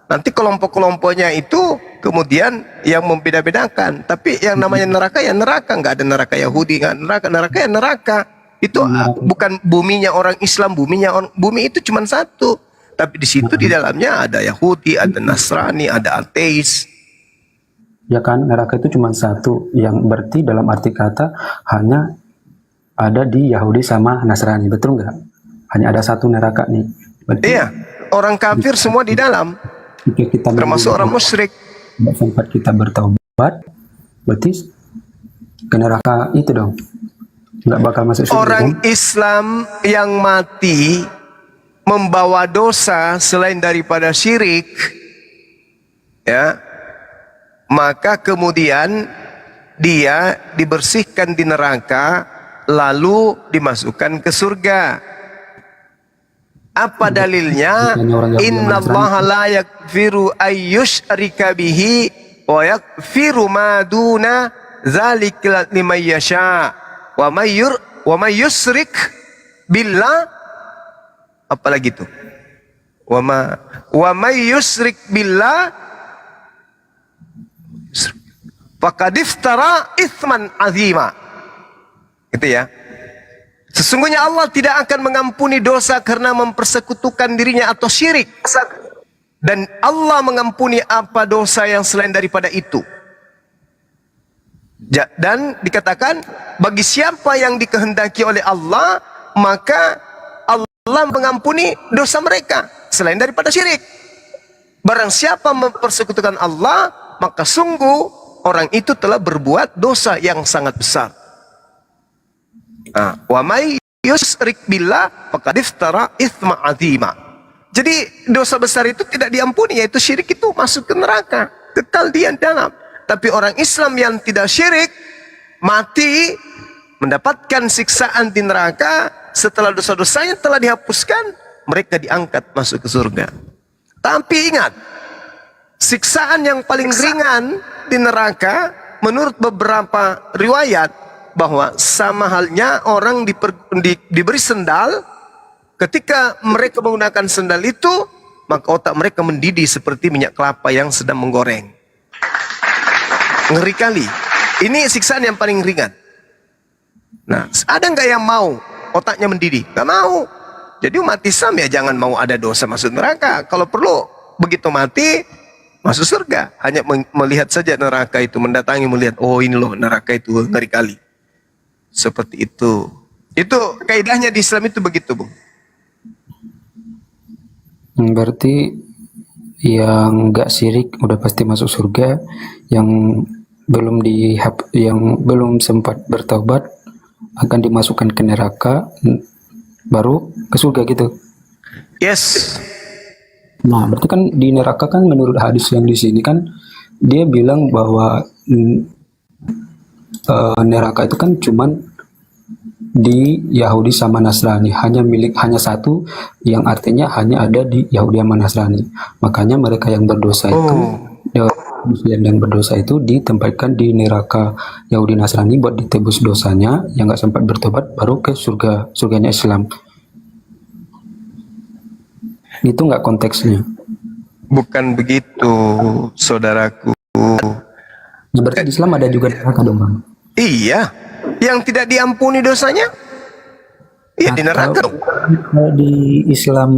Nanti kelompok-kelompoknya itu kemudian yang membeda-bedakan. Tapi yang namanya neraka ya neraka. Nggak ada neraka Yahudi, nggak neraka. Neraka ya neraka. Itu bukan buminya orang Islam, bumi itu cuma satu. Tapi di situ di dalamnya ada Yahudi, ada Nasrani, ada ateis. Ya kan, neraka itu cuma satu, yang berarti dalam arti kata hanya ada di Yahudi sama Nasrani, betul nggak? Hanya ada satu neraka nih. Berarti, Iya, orang kafir semua di dalam, kita termasuk orang musyrik. Tidak sempat kita bertaubat, berarti ke neraka itu dong. Nggak bakal masuk surga. Orang dong? Islam yang mati membawa dosa selain daripada syirik, ya, maka kemudian dia dibersihkan di neraka lalu dimasukkan ke surga. Apa dalilnya? Innallaha la yaghfiru ayyushrika bihi wa yaghfiru ma duna dzalika liman yasha wa may yusyrik billah. Apalagi itu? Wa may yusyrik billah faqad iftara itsman azima. Gitu ya. Sesungguhnya Allah tidak akan mengampuni dosa karena mempersekutukan dirinya atau syirik. Dan Allah mengampuni apa dosa yang selain daripada itu. Dan dikatakan bagi siapa yang dikehendaki oleh Allah, maka Allah mengampuni dosa mereka selain daripada syirik. Barang siapa mempersekutukan Allah, maka sungguh orang itu telah berbuat dosa yang sangat besar. Wa may yusyrik billah faqad iftara itsma azima. Jadi dosa besar itu tidak diampuni, yaitu syirik itu masuk ke neraka, kekal dia dalam. Tapi orang Islam yang tidak syirik mati mendapatkan siksaan di neraka. Setelah dosa-dosanya telah dihapuskan, mereka diangkat masuk ke surga. Tapi ingat, siksaan yang paling ringan di neraka menurut beberapa riwayat bahwa sama halnya orang diberi sendal, ketika mereka menggunakan sendal itu, maka otak mereka mendidih seperti minyak kelapa yang sedang menggoreng. Ngeri kali. Ini siksaan yang paling ringan. Nah, ada nggak yang mau otaknya mendidih? Nggak mau. Jadi umat Islam ya jangan mau ada dosa masuk neraka. Kalau perlu begitu mati masuk surga. Hanya melihat saja neraka itu, mendatangi melihat, oh ini loh neraka itu ngeri kali. Seperti itu. Itu kaidahnya di Islam itu begitu, Bung. Berarti yang nggak syirik udah pasti masuk surga, yang belum sempat bertaubat akan dimasukkan ke neraka, baru ke surga gitu. Yes. Nah, berarti kan di neraka kan menurut hadis yang di sini kan dia bilang bahwa neraka itu kan cuman di Yahudi sama Nasrani, hanya satu, yang artinya hanya ada di Yahudi sama Nasrani. Makanya mereka yang berdosa itu, Muslim yang berdosa itu ditempatkan di neraka Yahudi Nasrani buat ditebus dosanya, yang nggak sempat bertobat baru ke surganya Islam. Itu nggak konteksnya? Bukan begitu, saudaraku. Nah, berarti di Islam ada juga neraka dong, Bang? Iya, yang tidak diampuni dosanya, iya di neraka. Kalau di Islam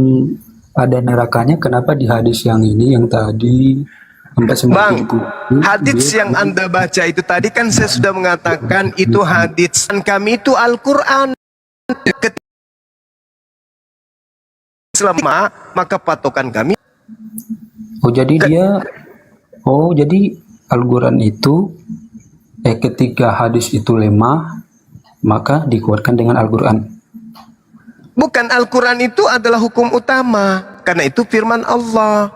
ada nerakanya, kenapa di hadis yang ini, yang tadi sampai Bang, 97, hadits yang Anda baca itu tadi kan saya sudah mengatakan itu hadits. Dan kami itu Al-Quran. Ketika Islam, maka patokan kami. jadi Al-Quran itu ketika hadis itu lemah, maka dikuatkan dengan Al-Quran. Bukan, Al-Quran itu adalah hukum utama. Karena itu firman Allah.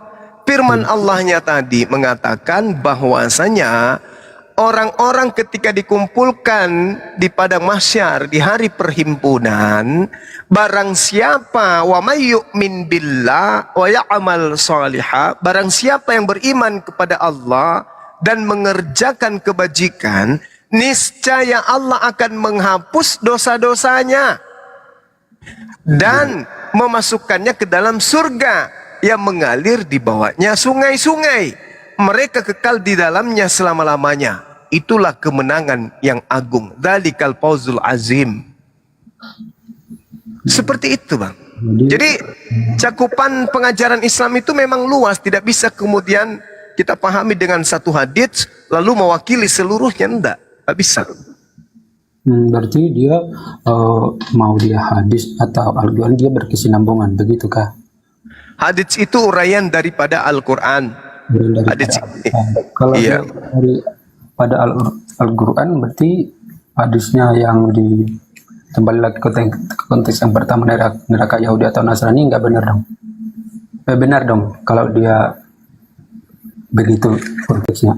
Firman Allahnya tadi mengatakan bahwasanya orang-orang ketika dikumpulkan di padang mahsyar di hari perhimpunan, barang siapa wa may yu'min billah wa ya'mal shaliha, barang siapa yang beriman kepada Allah dan mengerjakan kebajikan, niscaya Allah akan menghapus dosa-dosanya dan memasukkannya ke dalam surga yang mengalir di bawahnya sungai-sungai. Mereka kekal di dalamnya selama-lamanya. Itulah kemenangan yang agung. Dzalikal fawzul azim. Seperti itu, Bang. Jadi cakupan pengajaran Islam itu memang luas, tidak bisa kemudian kita pahami dengan satu hadits lalu mewakili seluruhnya, enggak bisa. Berarti dia mau dia hadis atau Al-Quran, dia berkesinambungan, begitukah? Hadits itu uraian daripada Al-Quran. Hadits, kalau iya. pada Al-Quran berarti hadisnya yang kembali lagi ke konteks yang pertama, neraka Yahudi atau Nasrani, nggak benar dong? Benar dong kalau dia begitu konteksnya.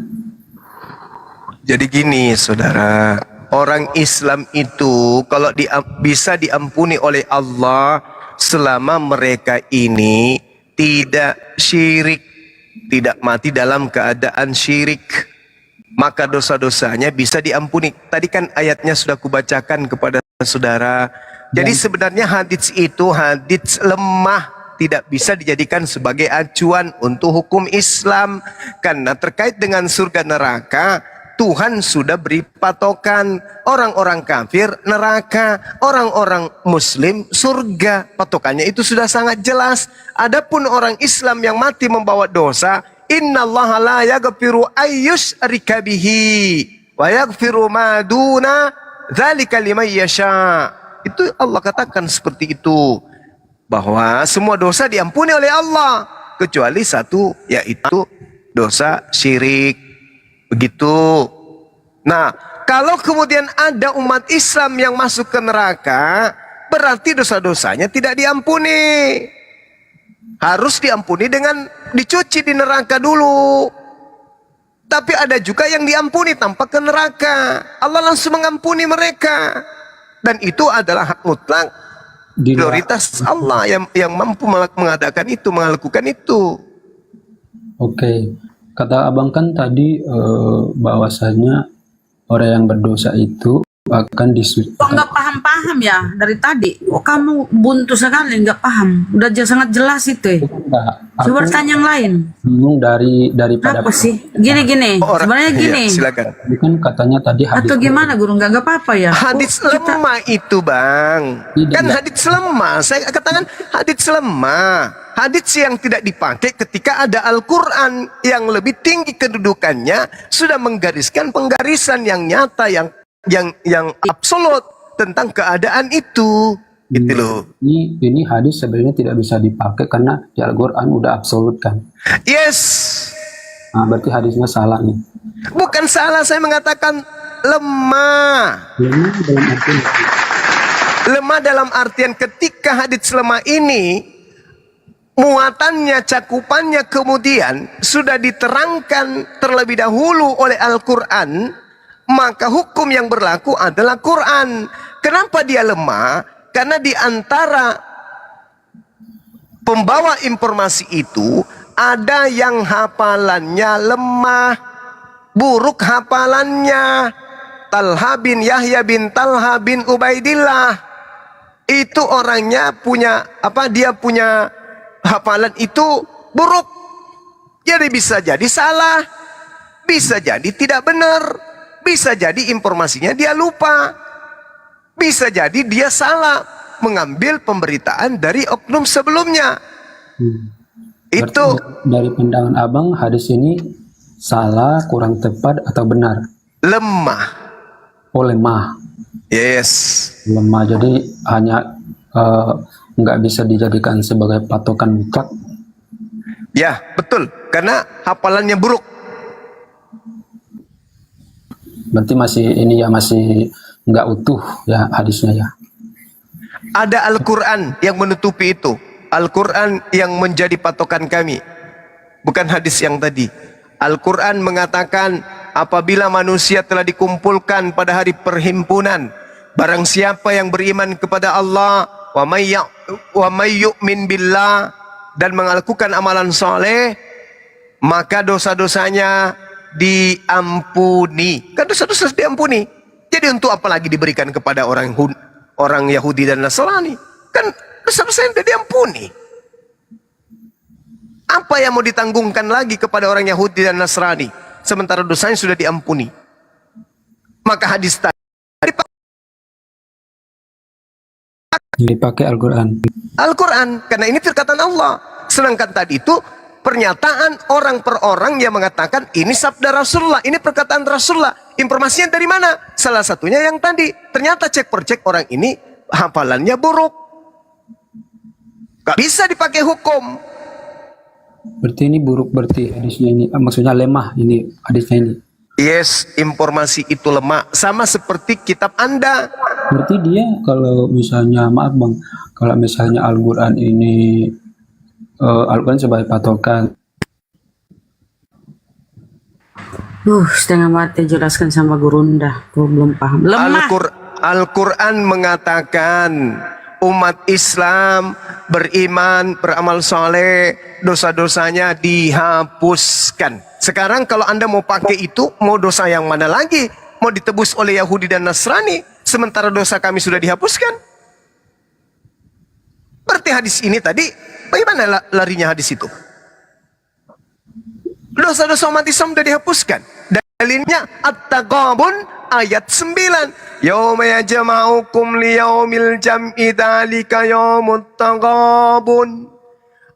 Jadi gini, saudara, orang Islam itu kalau bisa diampuni oleh Allah selama mereka ini tidak syirik, tidak mati dalam keadaan syirik, maka dosa-dosanya bisa diampuni. Tadi kan ayatnya sudah kubacakan kepada saudara. Jadi sebenarnya hadits itu hadits lemah, tidak bisa dijadikan sebagai acuan untuk hukum Islam. Karena terkait dengan surga neraka, Tuhan sudah beri patokan. Orang-orang kafir neraka, orang-orang muslim surga. Patokannya itu sudah sangat jelas. Adapun orang Islam yang mati membawa dosa, innallaha la yaghfiru ayyushrika bihi wa yaghfiru ma duna dzalika liman yasha. Itu Allah katakan seperti itu, bahwa semua dosa diampuni oleh Allah kecuali satu, yaitu dosa syirik. Begitu. Nah, kalau kemudian ada umat Islam yang masuk ke neraka, berarti dosa-dosanya tidak diampuni. Harus diampuni dengan dicuci di neraka dulu. Tapi ada juga yang diampuni tanpa ke neraka. Allah langsung mengampuni mereka. Dan itu adalah hak mutlak, prioritas Allah yang mampu mengadakan itu, melakukan itu. Oke. Kata abang kan tadi bahwasanya orang yang berdosa itu akan disuci. Kok nggak paham-paham ya dari tadi? Kok kamu buntu sekali nggak paham? Udah sangat jelas itu. Enggak, Coba aku tanya yang lain. bingung daripada Apa sih? Gini. Sebenarnya gini. Iya, silakan. Ini kan katanya tadi hadis Atau gimana guru? Nggak apa-apa ya? Hadits lemah itu, Bang. Tidak, Kan enggak. hadits lemah. Saya katakan hadits lemah. Hadits yang tidak dipakai ketika ada Al-Quran yang lebih tinggi kedudukannya sudah menggariskan penggarisan yang nyata, yang absolut tentang keadaan itu. Gitu loh. ini hadis sebenarnya tidak bisa dipakai karena di Al-Quran udah absolut kan. Yes. Nah, berarti hadisnya salah nih. Bukan salah, saya mengatakan lemah. Lemah dalam artian Lemah dalam artian ketika hadits lemah ini muatannya, cakupannya kemudian sudah diterangkan terlebih dahulu oleh Al-Quran, maka hukum yang berlaku adalah Quran. Kenapa dia lemah? Karena di antara pembawa informasi itu ada yang hafalannya lemah, buruk hafalannya. Talha bin Yahya bin Talha bin Ubaidillah itu orangnya punya dia punya hafalan itu buruk. Jadi bisa jadi salah, bisa jadi tidak benar, bisa jadi informasinya dia lupa, bisa jadi dia salah mengambil pemberitaan dari oknum sebelumnya. Berarti Itu dari pandangan abang hadis ini salah, kurang tepat atau benar? lemah. Oh, lemah. Yes. Lemah, jadi hanya nggak bisa dijadikan sebagai patokan mutlak. Ya, betul. Karena hafalannya buruk. Berarti masih nggak utuh ya hadisnya ya. Ada Al-Quran yang menutupi itu. Al-Quran yang menjadi patokan kami. Bukan hadis yang tadi. Al-Quran mengatakan apabila manusia telah dikumpulkan pada hari perhimpunan, barang siapa yang beriman kepada Allah, wa may yu'min billah, dan melakukan amalan soleh, maka dosa-dosanya diampuni. Kan dosa-dosa diampuni. Jadi untuk apa lagi diberikan kepada orang Yahudi dan Nasrani? Kan dosa-dosanya sudah diampuni. Apa yang mau ditanggungkan lagi kepada orang Yahudi dan Nasrani sementara dosanya sudah diampuni? Maka hadis tadi Dipakai Al-Quran. Al-Quran, karena ini perkataan Allah. Sedangkan tadi itu pernyataan orang per orang yang mengatakan ini sabda Rasulullah, ini perkataan Rasulullah. Informasinya dari mana? Salah satunya yang tadi. Ternyata cek per cek orang ini hafalannya buruk. Gak bisa dipakai hukum. Berarti ini buruk, berarti hadisnya ini maksudnya lemah ini hadisnya ini. Yes, informasi itu lemah. Sama seperti kitab Anda. Berarti dia kalau misalnya maaf bang, kalau misalnya Al-Quran ini Al-Quran sebagai patokan. Setengah mati jelaskan sama Gurunda. Gua belum paham. Lemah. Al-Quran mengatakan umat Islam beriman, beramal soleh, dosa-dosanya dihapuskan. Sekarang kalau Anda mau pakai itu, mau dosa yang mana lagi? Mau ditebus oleh Yahudi dan Nasrani, sementara dosa kami sudah dihapuskan? Berarti hadis ini tadi, bagaimana larinya hadis itu? Dosa-dosa umat Islam sudah dihapuskan. Dalilnya At-Taghabun ayat 9. Yauma yajma'ukum liyaumil jam'i dzalika yaumut taghabun.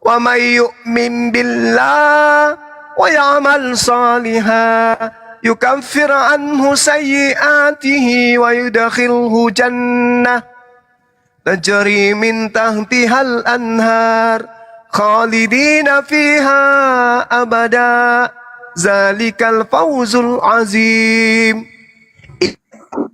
Wa may yu'min billah wa ya'mal salihan yukaffir anhu sayyi'atihi wa yudkhilhu jannah tajri min tahtihal anhar khalidina fiha abada zalikal fawzul azim.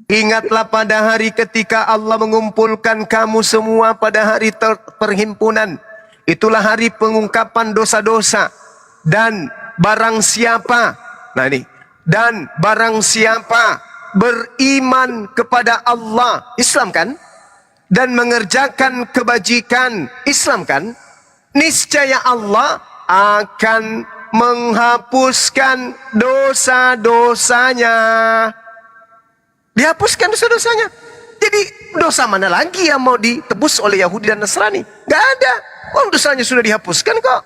Ingatlah pada hari ketika Allah mengumpulkan kamu semua pada hari perhimpunan. Itulah hari pengungkapan dosa-dosa. Dan barang siapa, dan barang siapa beriman kepada Allah, Islam kan? Dan mengerjakan kebajikan, Islam kan? Niscaya Allah akan menghapuskan dosa-dosanya. Dihapuskan dosa-dosanya. Jadi dosa mana lagi yang mau ditebus oleh Yahudi dan Nasrani? Gak ada. Dosanya sudah dihapuskan kok.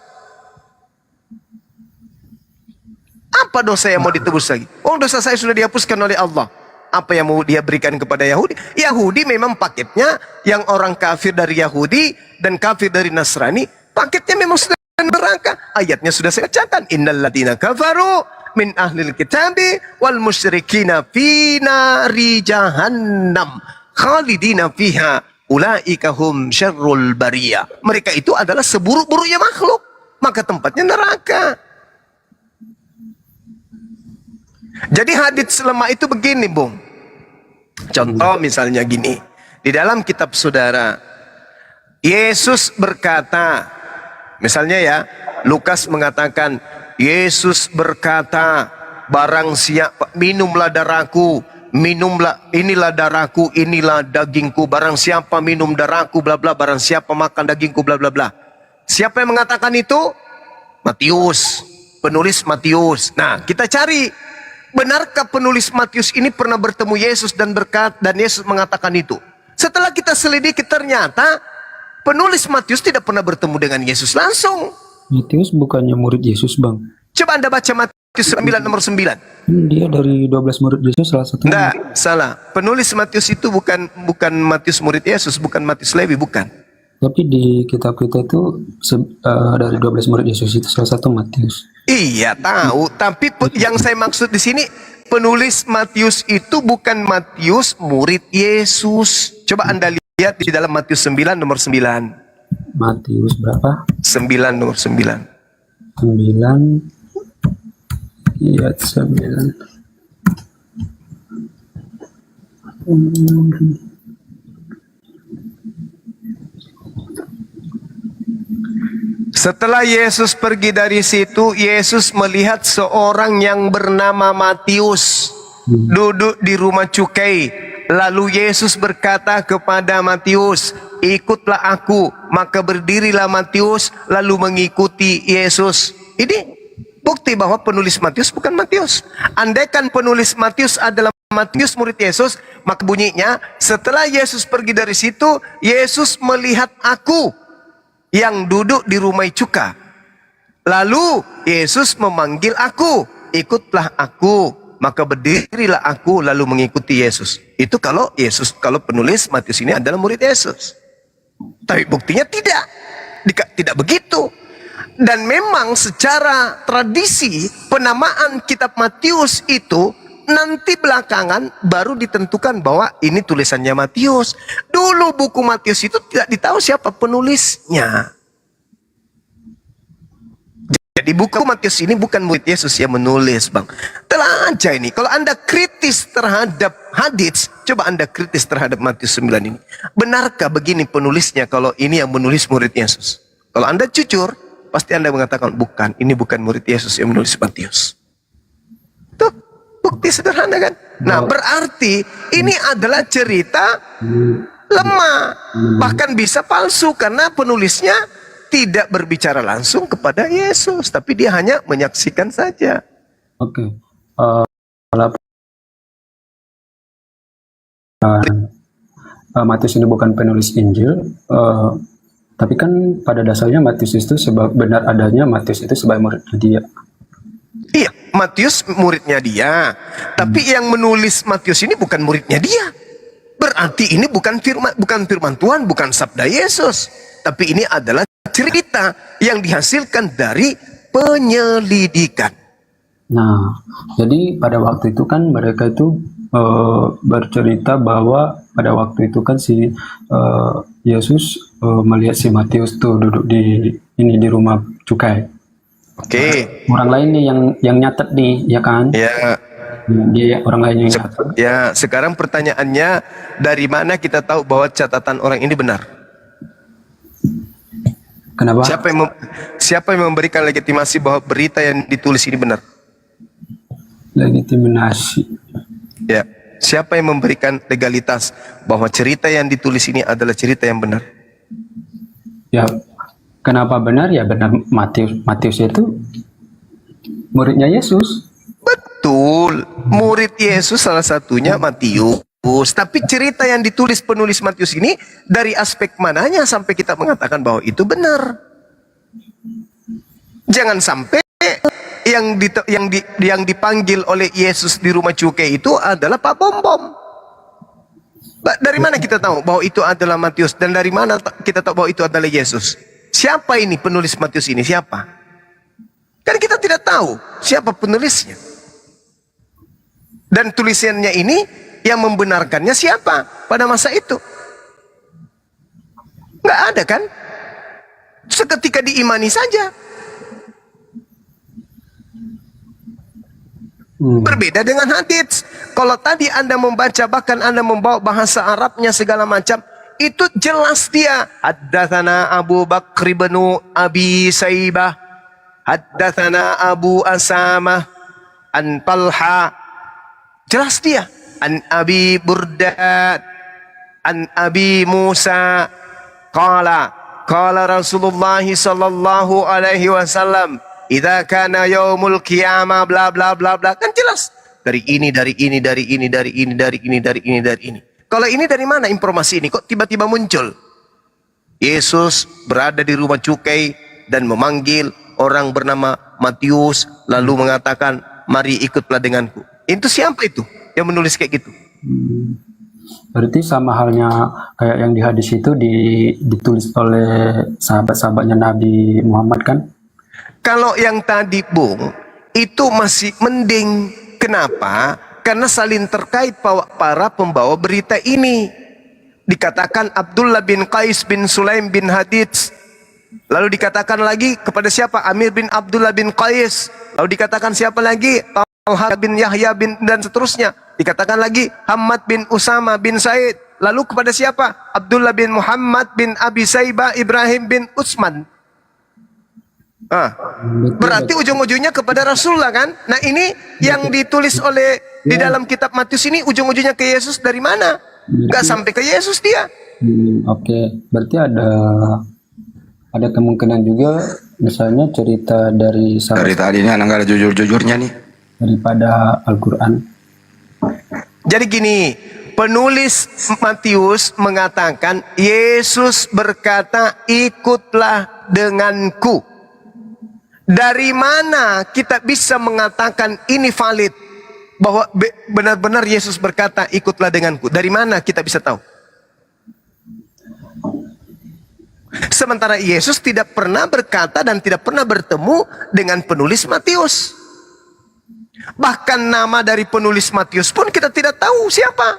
Apa dosa yang mau ditebus lagi? Dosa saya sudah dihapuskan oleh Allah. Apa yang mau dia berikan kepada Yahudi? Yahudi memang paketnya, yang orang kafir dari Yahudi dan kafir dari Nasrani, paketnya memang sudah neraka. Ayatnya sudah saya bacakan. Innal ladzina kafaru min ahlil kitabi wal musyrikina fi nari jahannam khalidina fiha ulaika hum syarrul bariyah. Mereka itu adalah seburuk-buruknya makhluk, maka tempatnya neraka. Jadi hadits lemah itu begini, Bung. Contoh misalnya gini. Di dalam kitab saudara, Yesus berkata, misalnya ya, Lukas mengatakan, Yesus berkata, barang siapa minumlah darahku, minumlah, inilah darahku, inilah dagingku, barang siapa minum darahku, bla bla, barang siapa makan dagingku, bla bla bla. Siapa yang mengatakan itu? Matius, penulis Matius. Nah, kita cari, benarkah penulis Matius ini pernah bertemu Yesus dan Yesus mengatakan itu? Setelah kita selidiki, ternyata penulis Matius tidak pernah bertemu dengan Yesus langsung. Matius bukannya murid Yesus, Bang? Coba Anda baca Matius 9 nomor 9. Dia dari 12 murid Yesus salah satu. Enggak, salah. Penulis Matius itu bukan Matius murid Yesus, bukan Matius Lewi, bukan. Tapi di kitab kita itu dari 12 murid Yesus itu salah satu Matius. Iya, tahu. Tapi yang saya maksud di sini, penulis Matius itu bukan Matius murid Yesus. Coba Anda lihat di dalam Matius 9 nomor 9. Matius berapa? 9 nomor 9. 9 ayat 9. Setelah Yesus pergi dari situ, Yesus melihat seorang yang bernama Matius duduk di rumah cukai. Lalu Yesus berkata kepada Matius, ikutlah aku. Maka berdirilah Matius lalu mengikuti Yesus. Ini bukti bahwa penulis Matius bukan Matius. Andaikan penulis Matius adalah Matius murid Yesus, maka bunyinya, setelah Yesus pergi dari situ, Yesus melihat aku yang duduk di rumah cuka. Lalu Yesus memanggil aku, ikutlah aku. Maka berdirilah aku lalu mengikuti Yesus. Itu kalau penulis Matius ini adalah murid Yesus. Tapi buktinya tidak. Tidak begitu. Dan memang secara tradisi penamaan kitab Matius itu nanti belakangan baru ditentukan bahwa ini tulisannya Matius. Dulu buku Matius itu tidak ditahu siapa penulisnya. Jadi buku Matius ini bukan murid Yesus yang menulis, Bang. Telah aja ini. Kalau Anda kritis terhadap hadits, coba Anda kritis terhadap Matius 9 ini. Benarkah begini penulisnya kalau ini yang menulis murid Yesus? Kalau Anda jujur, pasti Anda mengatakan bukan. Ini bukan murid Yesus yang menulis Matius. Tuh, bukti sederhana kan? Nah, berarti ini adalah cerita lemah. Bahkan bisa palsu karena penulisnya tidak berbicara langsung kepada Yesus, tapi dia hanya menyaksikan saja. Oke. Matius ini bukan penulis Injil, tapi kan pada dasarnya Matius itu benar adanya Matius itu sebagai muridnya dia. Iya, Matius muridnya dia, tapi yang menulis Matius ini bukan muridnya dia. Berarti ini bukan firman Tuhan, bukan sabda Yesus, tapi ini adalah cerita yang dihasilkan dari penyelidikan. Nah, jadi pada waktu itu kan mereka itu bercerita bahwa pada waktu itu kan si Yesus melihat si Matius tuh duduk di rumah cukai. Oke. Orang lain nih yang nyatet nih, ya kan? Ya. Dia orang lain yang nyatet. Ya, sekarang pertanyaannya, dari mana kita tahu bahwa catatan orang ini benar? Kenapa? Siapa yang memberikan legitimasi bahwa berita yang ditulis ini benar? Legitimasi. Ya, siapa yang memberikan legalitas bahwa cerita yang ditulis ini adalah cerita yang benar? Ya, kenapa benar? Ya benar, Matius itu muridnya Yesus. Betul. betul. Murid Yesus salah satunya Matius. Tapi cerita yang ditulis penulis Matius ini dari aspek mananya sampai kita mengatakan bahwa itu benar. Jangan sampai yang dipanggil oleh Yesus di rumah cukai itu adalah Pak Bom Bom. Dari mana kita tahu bahwa itu adalah Matius? Dan dari mana kita tahu bahwa itu adalah Yesus? Siapa ini penulis Matius ini? Siapa? Kan kita tidak tahu siapa penulisnya. Dan tulisannya ini yang membenarkannya siapa pada masa itu? Nggak ada kan? Seketika diimani saja. Berbeda dengan hadits. Kalau tadi Anda membaca, bahkan Anda membawa bahasa Arabnya segala macam, itu jelas dia. Haddatsana Abu Bakr bin Abi Saibah, haddatsana Abu Asamah, an Talha. Jelas dia. An Abi Burda, an Abi Musa, qala Rasulullah sallallahu alaihi wasallam, idza kana yaumul qiyamah bla bla bla bla. Kan jelas. Dari ini. Kalau ini dari mana informasi ini? Kok tiba-tiba muncul? Yesus berada di rumah cukai dan memanggil orang bernama Matius, lalu mengatakan, mari ikutlah denganku. Itu siapa itu yang menulis kayak gitu? Berarti sama halnya kayak yang di hadis itu ditulis oleh sahabat-sahabatnya Nabi Muhammad kan? Kalau yang tadi Bung, itu masih mending. Kenapa? Karena saling terkait para pembawa berita ini. Dikatakan Abdullah bin Qais bin Sulaim bin Hadits. Lalu dikatakan lagi kepada siapa? Amir bin Abdullah bin Qais. Lalu dikatakan siapa lagi? Talha bin Yahya bin dan seterusnya. Dikatakan lagi Hamad bin Usama bin Said. Lalu kepada siapa? Abdullah bin Muhammad bin Abi Saibah Ibrahim bin Utsman. Berarti ujung-ujungnya kepada Rasulullah kan? Nah ini yang ditulis oleh di dalam kitab Matius ini ujung-ujungnya ke Yesus dari mana? Gak sampai ke Yesus dia. Oke. Berarti ada kemungkinan juga misalnya cerita dari tadi ini anak gak ada jujur-jujurnya nih daripada Al-Quran. Jadi gini, penulis Matius mengatakan Yesus berkata ikutlah denganku. Dari mana kita bisa mengatakan ini valid bahwa benar-benar Yesus berkata ikutlah denganku? Dari mana kita bisa tahu? Sementara Yesus tidak pernah berkata dan tidak pernah bertemu dengan penulis Matius. Bahkan nama dari penulis Matius pun kita tidak tahu siapa.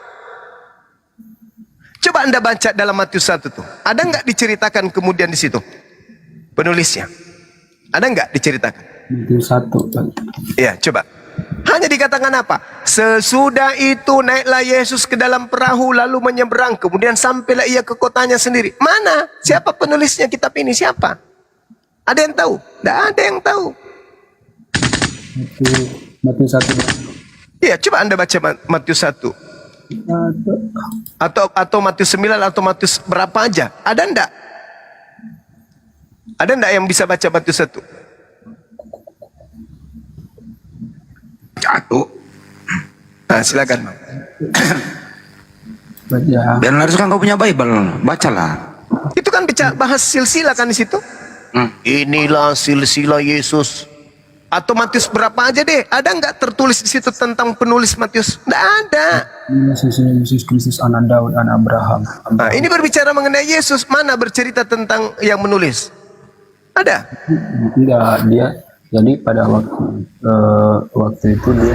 Coba Anda baca dalam Matius 1 tuh. Ada nggak diceritakan kemudian di situ penulisnya? Ada nggak diceritakan? Matius 1. Ya, coba. Hanya dikatakan apa? Sesudah itu naiklah Yesus ke dalam perahu lalu menyeberang. Kemudian sampailah ia ke kotanya sendiri. Mana? Siapa penulisnya kitab ini? Siapa? Ada yang tahu? Tidak ada yang tahu. Matius 1. Iya, coba Anda baca Matius 1. Atau Matius 9 atau Matius berapa aja. Ada enggak? Ada enggak yang bisa baca Matius 1? Jatuh. Nah, silakan. Baca. Dan harus kan kau punya Bible, bacalah. Itu kan bahas silsilah kan di situ. Inilah silsilah Yesus. Atau Matius berapa aja deh. Ada nggak tertulis di situ tentang penulis Matius? Nggak ada. Yesus Kristus anak Daud, anak Abraham. Nah, ini berbicara mengenai Yesus. Mana bercerita tentang yang menulis? Ada? Enggak, dia. Jadi pada waktu itu dia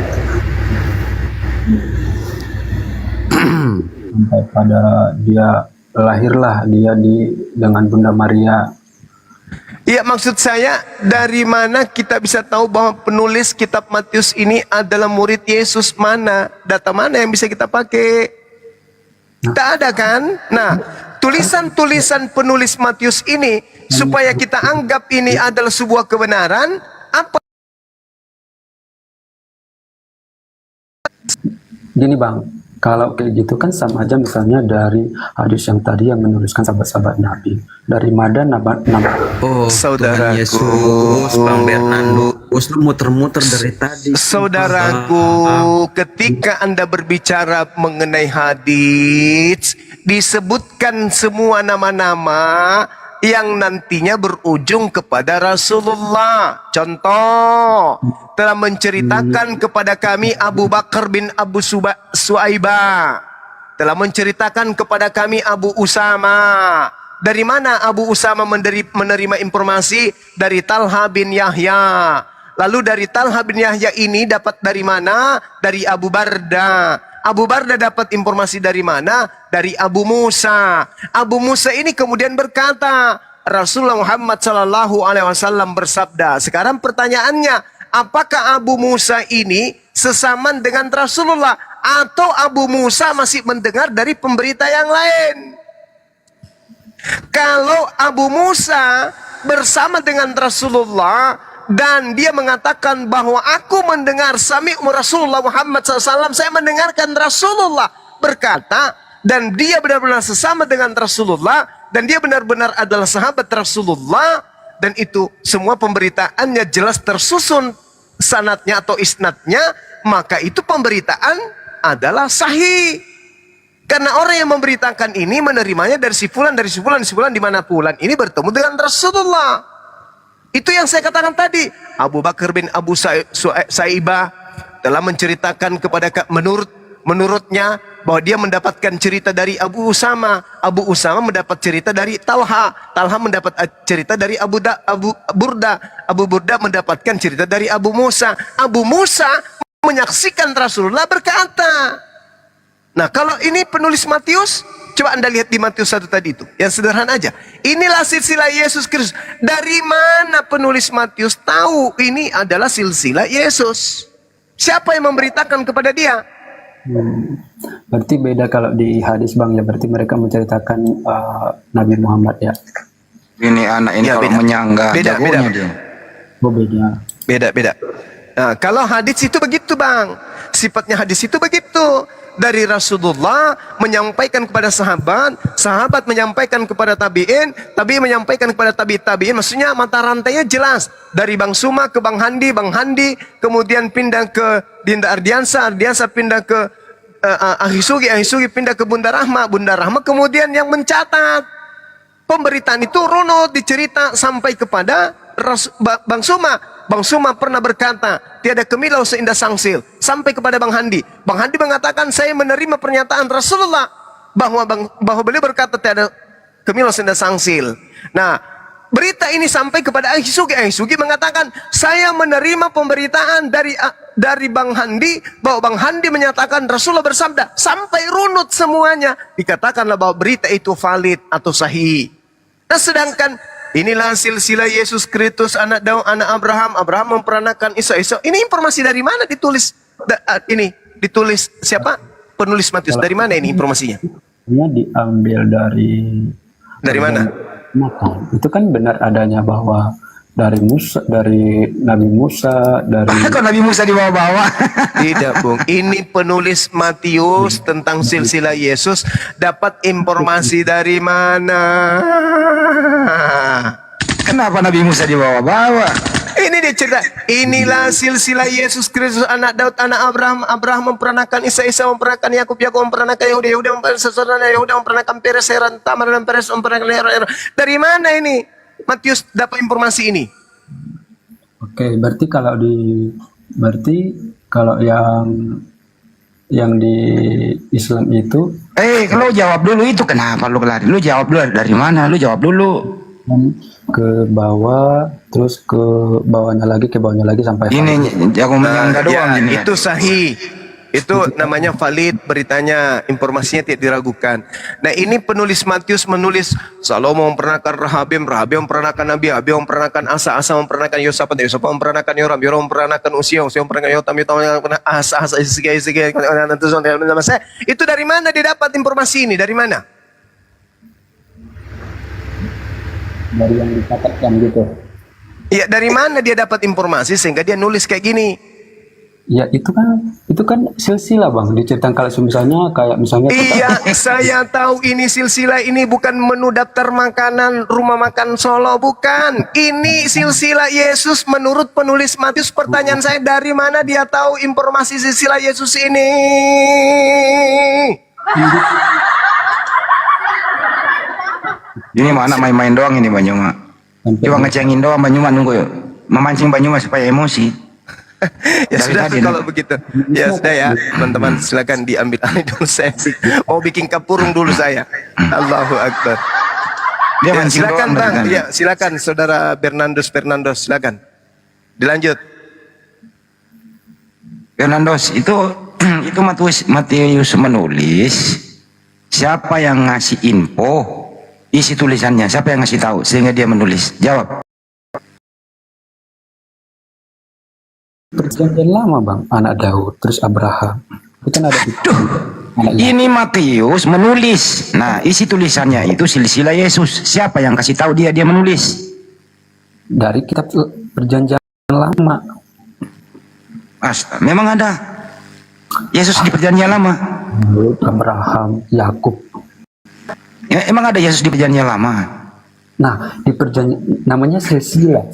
sampai pada dia lahirlah dia dengan Bunda Maria. Iya, maksud saya dari mana kita bisa tahu bahwa penulis kitab Matius ini adalah murid Yesus? Mana? Data mana yang bisa kita pakai? Tak ada kan? Nah, tulisan-tulisan penulis Matius ini supaya kita anggap ini adalah sebuah kebenaran, apa? Gini Bang, kalau kayak gitu kan sama aja misalnya dari hadis yang tadi yang menuliskan sahabat-sahabat Nabi. Dari mana nama Oh, saudara Tuhan Yesus, Bang Bernardo Ustaz muter-muter dari tadi. Saudaraku, ketika Anda berbicara mengenai hadis, disebutkan semua nama-nama yang nantinya berujung kepada Rasulullah. Contoh, telah menceritakan kepada kami Abu Bakar bin Abu Suaibah, telah menceritakan kepada kami Abu Usama. Dari mana Abu Usama menerima informasi? Dari Talha bin Yahya. Lalu dari Talha bin Yahya ini dapat dari mana? Dari Abu Barda. Abu Barda dapat informasi dari mana? Dari Abu Musa. Abu Musa ini kemudian berkata, Rasulullah Muhammad SAW bersabda. Sekarang pertanyaannya, apakah Abu Musa ini sesaman dengan Rasulullah? Atau Abu Musa masih mendengar dari pemberita yang lain? Kalau Abu Musa bersama dengan Rasulullah dan dia mengatakan bahwa aku mendengar sami'u Rasulullah Muhammad SAW, saya mendengarkan Rasulullah berkata, dan dia benar-benar sesama dengan Rasulullah, dan dia benar-benar adalah sahabat Rasulullah, dan itu semua pemberitaannya jelas tersusun sanadnya atau isnadnya, maka itu pemberitaan adalah sahih. Karena orang yang memberitakan ini menerimanya dari si fulan, dari si fulan, di mana fulan ini bertemu dengan Rasulullah. Itu yang saya katakan tadi. Abu Bakar bin Abu Saibah telah menceritakan kepada menurutnya bahwa dia mendapatkan cerita dari Abu Usama. Abu Usama mendapat cerita dari Talha. Talha mendapat cerita dari Abu Burda. Abu Burda mendapatkan cerita dari Abu Musa. Abu Musa menyaksikan Rasulullah berkata. Nah, kalau ini penulis Matius, coba Anda lihat di Matius 1 tadi itu. Yang sederhana aja. Inilah silsilah Yesus Kristus. Dari mana penulis Matius tahu ini adalah silsilah Yesus? Siapa yang memberitakan kepada dia? Berarti beda kalau di hadis Bang ya. Berarti mereka menceritakan Nabi Muhammad ya. Ini anak ini Ya, kalau beda. menyanggah Beda, jagonya beda. dia. Oh beda. Beda. Nah, kalau hadis itu begitu Bang. Sifatnya hadis itu begitu. Dari Rasulullah menyampaikan kepada sahabat, sahabat menyampaikan kepada tabi'in, tabi'in menyampaikan kepada tabi'in. Maksudnya mata rantainya jelas. Dari Bang Suma ke Bang Handi kemudian pindah ke Dinda Ardiansa pindah ke Ahisugi pindah ke Bunda Rahma kemudian yang mencatat. Pemberitaan itu runut dicerita sampai kepada Bang Suma. Bang Suma pernah berkata, tiada kemilau seindah sangsil. Sampai kepada Bang Handi. Bang Handi mengatakan, saya menerima pernyataan Rasulullah bahwa beliau berkata tiada kemilau seindah sangsil. Nah, berita ini sampai kepada Ahisugi. Ahisugi mengatakan, saya menerima pemberitaan dari Bang Handi bahwa Bang Handi menyatakan Rasulullah bersabda. Sampai runut semuanya. Dikatakanlah bahwa berita itu valid atau sahih. Nah, sedangkan inilah silsilah Yesus Kristus, anak Daud, anak Abraham. Abraham memperanakan Isa. Ini informasi dari mana ditulis? Ini ditulis siapa? Penulis Matius. Dari mana ini informasinya? Ini diambil Dari mana? Maka itu kan benar adanya bahwa dari Nabi Musa, dari Kok Nabi Musa dibawa-bawa? Tidak, Bung. Ini penulis Matius tentang silsilah Yesus dapat informasi dari mana? Kenapa Nabi Musa dibawa-bawa? Ini dia cerita. Inilah silsilah Yesus Kristus, anak Daud, anak Abraham. Abraham memperanakan Isa, Isa memperanakan Yakub, Yakub memperanakan Yehuda, Yehuda memperanakan Peres, Heran, Tamar, dan Peres memperanakan Heran. Dari mana ini Matius dapat informasi ini? Oke, berarti kalau yang di Islam itu Lo jawab dulu itu kenapa lu lari? Lu jawab dulu dari mana? Lu jawab dulu. ke bawah, terus ke bawahnya lagi sampai Ini jago menyangga doang ini. Itu sahih. Itu namanya valid beritanya, informasinya tidak diragukan. Nah, ini penulis Matius menulis Salomo memperanakan Rahabim memperanakan Nabi, Abi memperanakan Asa memperanakan Yosafat, Yosafat memperanakan Yoram memperanakan Usia memperanakan Yotam memperanakan Asa itu dari mana dia dapat informasi ini? Dari mana? dari yang dikatakan gitu. Ya, dari mana dia dapat informasi sehingga dia nulis kayak gini? Ya itu kan silsilah bang. Diceritakan kalau misalnya Iya, saya tahu ini silsilah, ini bukan menu daftar makanan rumah makan Solo, bukan. Ini silsilah Yesus menurut penulis Matius. Pertanyaan saya, dari mana dia tahu informasi silsilah Yesus ini? Ini mah anak main-main doang ini Banyuma. Cuma ngecengin doang Banyuma, nunggu yuk. Memancing Banyuma supaya emosi. Ya Dari sudah tadi, kalau begitu. Ya sudah ya, teman-teman silakan diambil alih dulu saya. Mau bikin kapurung dulu saya. Allahu Akbar. Dia Ya, mancing silakan doang Bang. dari tadi. Ya, silakan Saudara Fernandos, silakan. Dilanjut. Fernandos itu Matius menulis, siapa yang ngasih info isi tulisannya, siapa yang ngasih tahu sehingga dia menulis? Jawab. perjanjian lama bang, anak Daud, terus Abraham. Itu kan ada anak Ini Matius menulis. Nah, isi tulisannya itu silsilah Yesus. Siapa yang kasih tahu dia menulis? dari kitab perjanjian lama. Memang ada Yesus di perjanjian lama. Daud, Abraham, Yakub. Ya, emang ada Yesus di perjanjian lama. Nah, di perjanjian namanya silsilah.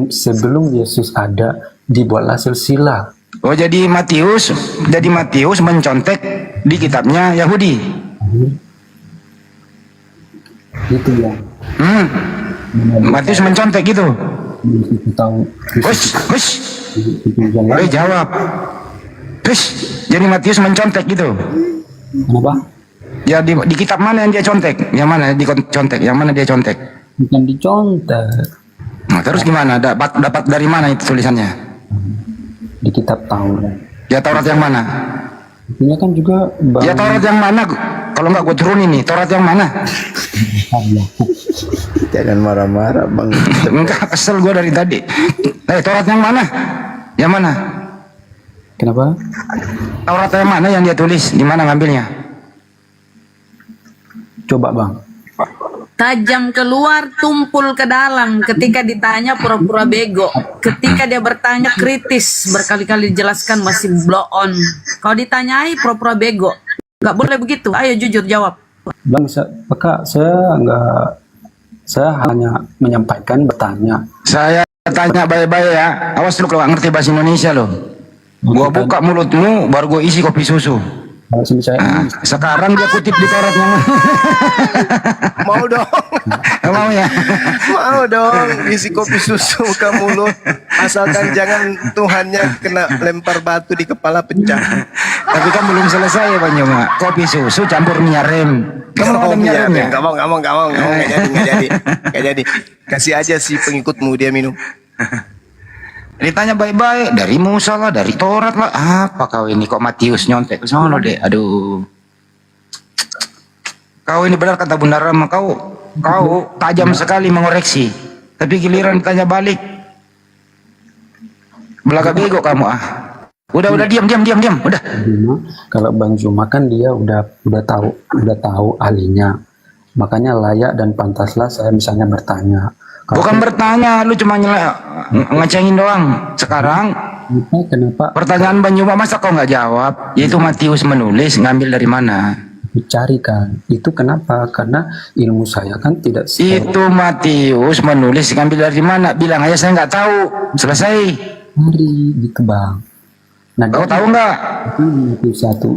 Sebelum Yesus ada, dibuatlah silsilah. Oh, jadi Matius mencontek di kitabnya Yahudi. Itu ya. Matius mencontek gitu. Kita tahu. Hush. Jawab. Hush. Jadi Matius mencontek gitu. Kenapa? Ya di kitab mana yang dia contek? Yang mana dicontek? Yang mana dia contek? Bukan dicontek. Nah, terus gimana? Dapat dari mana itu tulisannya? Di kitab Taurat. Ya Taurat yang mana? Ini kan juga Ya Taurat yang mana? Kalau nggak gue turunin nih. Taurat yang mana? Jangan marah-marah bang. Enggak, kesel gue dari tadi. Taurat yang mana? Yang mana? Kenapa? Taurat yang mana yang dia tulis? Di mana ngambilnya? Coba bang. Tajam keluar, tumpul ke dalam. Ketika ditanya pura-pura bego. Ketika dia bertanya kritis, berkali-kali dijelaskan masih blow on. Kalau ditanyai pura-pura bego. Nggak boleh begitu. Ayo jujur jawab. Bang, saya hanya menyampaikan, bertanya. Saya tanya baik-baik ya. Awas lu kalau nggak ngerti bahasa Indonesia lo. Gua buka mulutmu, baru gua isi kopi susu. Kalau misalnya Sekarang dia kutip di Taurat yang Mau dong. mau ya. Mau dong isi kopi susu ke mulut. Asalkan jangan Tuhannya kena lempar batu di kepala pecah. Tapi kan belum selesai ya Bang Yoma. Kopi susu campur minyak rem. Kamu ada minyak rem ya? Gak jadi. Kasih aja si pengikutmu dia minum. Ditanya baik-baik, dari Musa lah, dari Taurat lah. Apa kau ini kok Matius nyontek ke sono deh? Aduh. Kau ini benar kata Bunda Rama, kau tajam sekali mengoreksi. Tapi giliran ditanya balik. Belaga bego kamu ah. Udah diam. Udah. kalau Bang Juma kan dia udah tahu ahlinya. Makanya layak dan pantaslah saya misalnya bertanya. Bukan bertanya, lu cuma ngecengin doang. Sekarang kenapa pertanyaan Bang Juma masa kau nggak jawab? Yaitu Matius menulis ngambil dari mana? dicarikan? Itu kenapa? Karena ilmu saya kan tidak Itu Matius menulis ngambil dari mana? Bilang aja saya nggak tahu. Selesai. hari gitu Bang. Nah, Kau tahu nggak?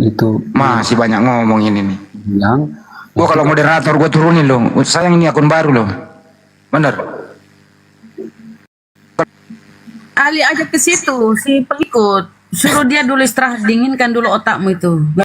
itu Masih banyak ngomong ini nih. yang Gua kalau moderator gua turunin loh. Sayang ini akun baru loh. Bener. Ali aja ke situ si pengikut. Suruh dia dulu istirahat, dinginkan dulu otakmu itu.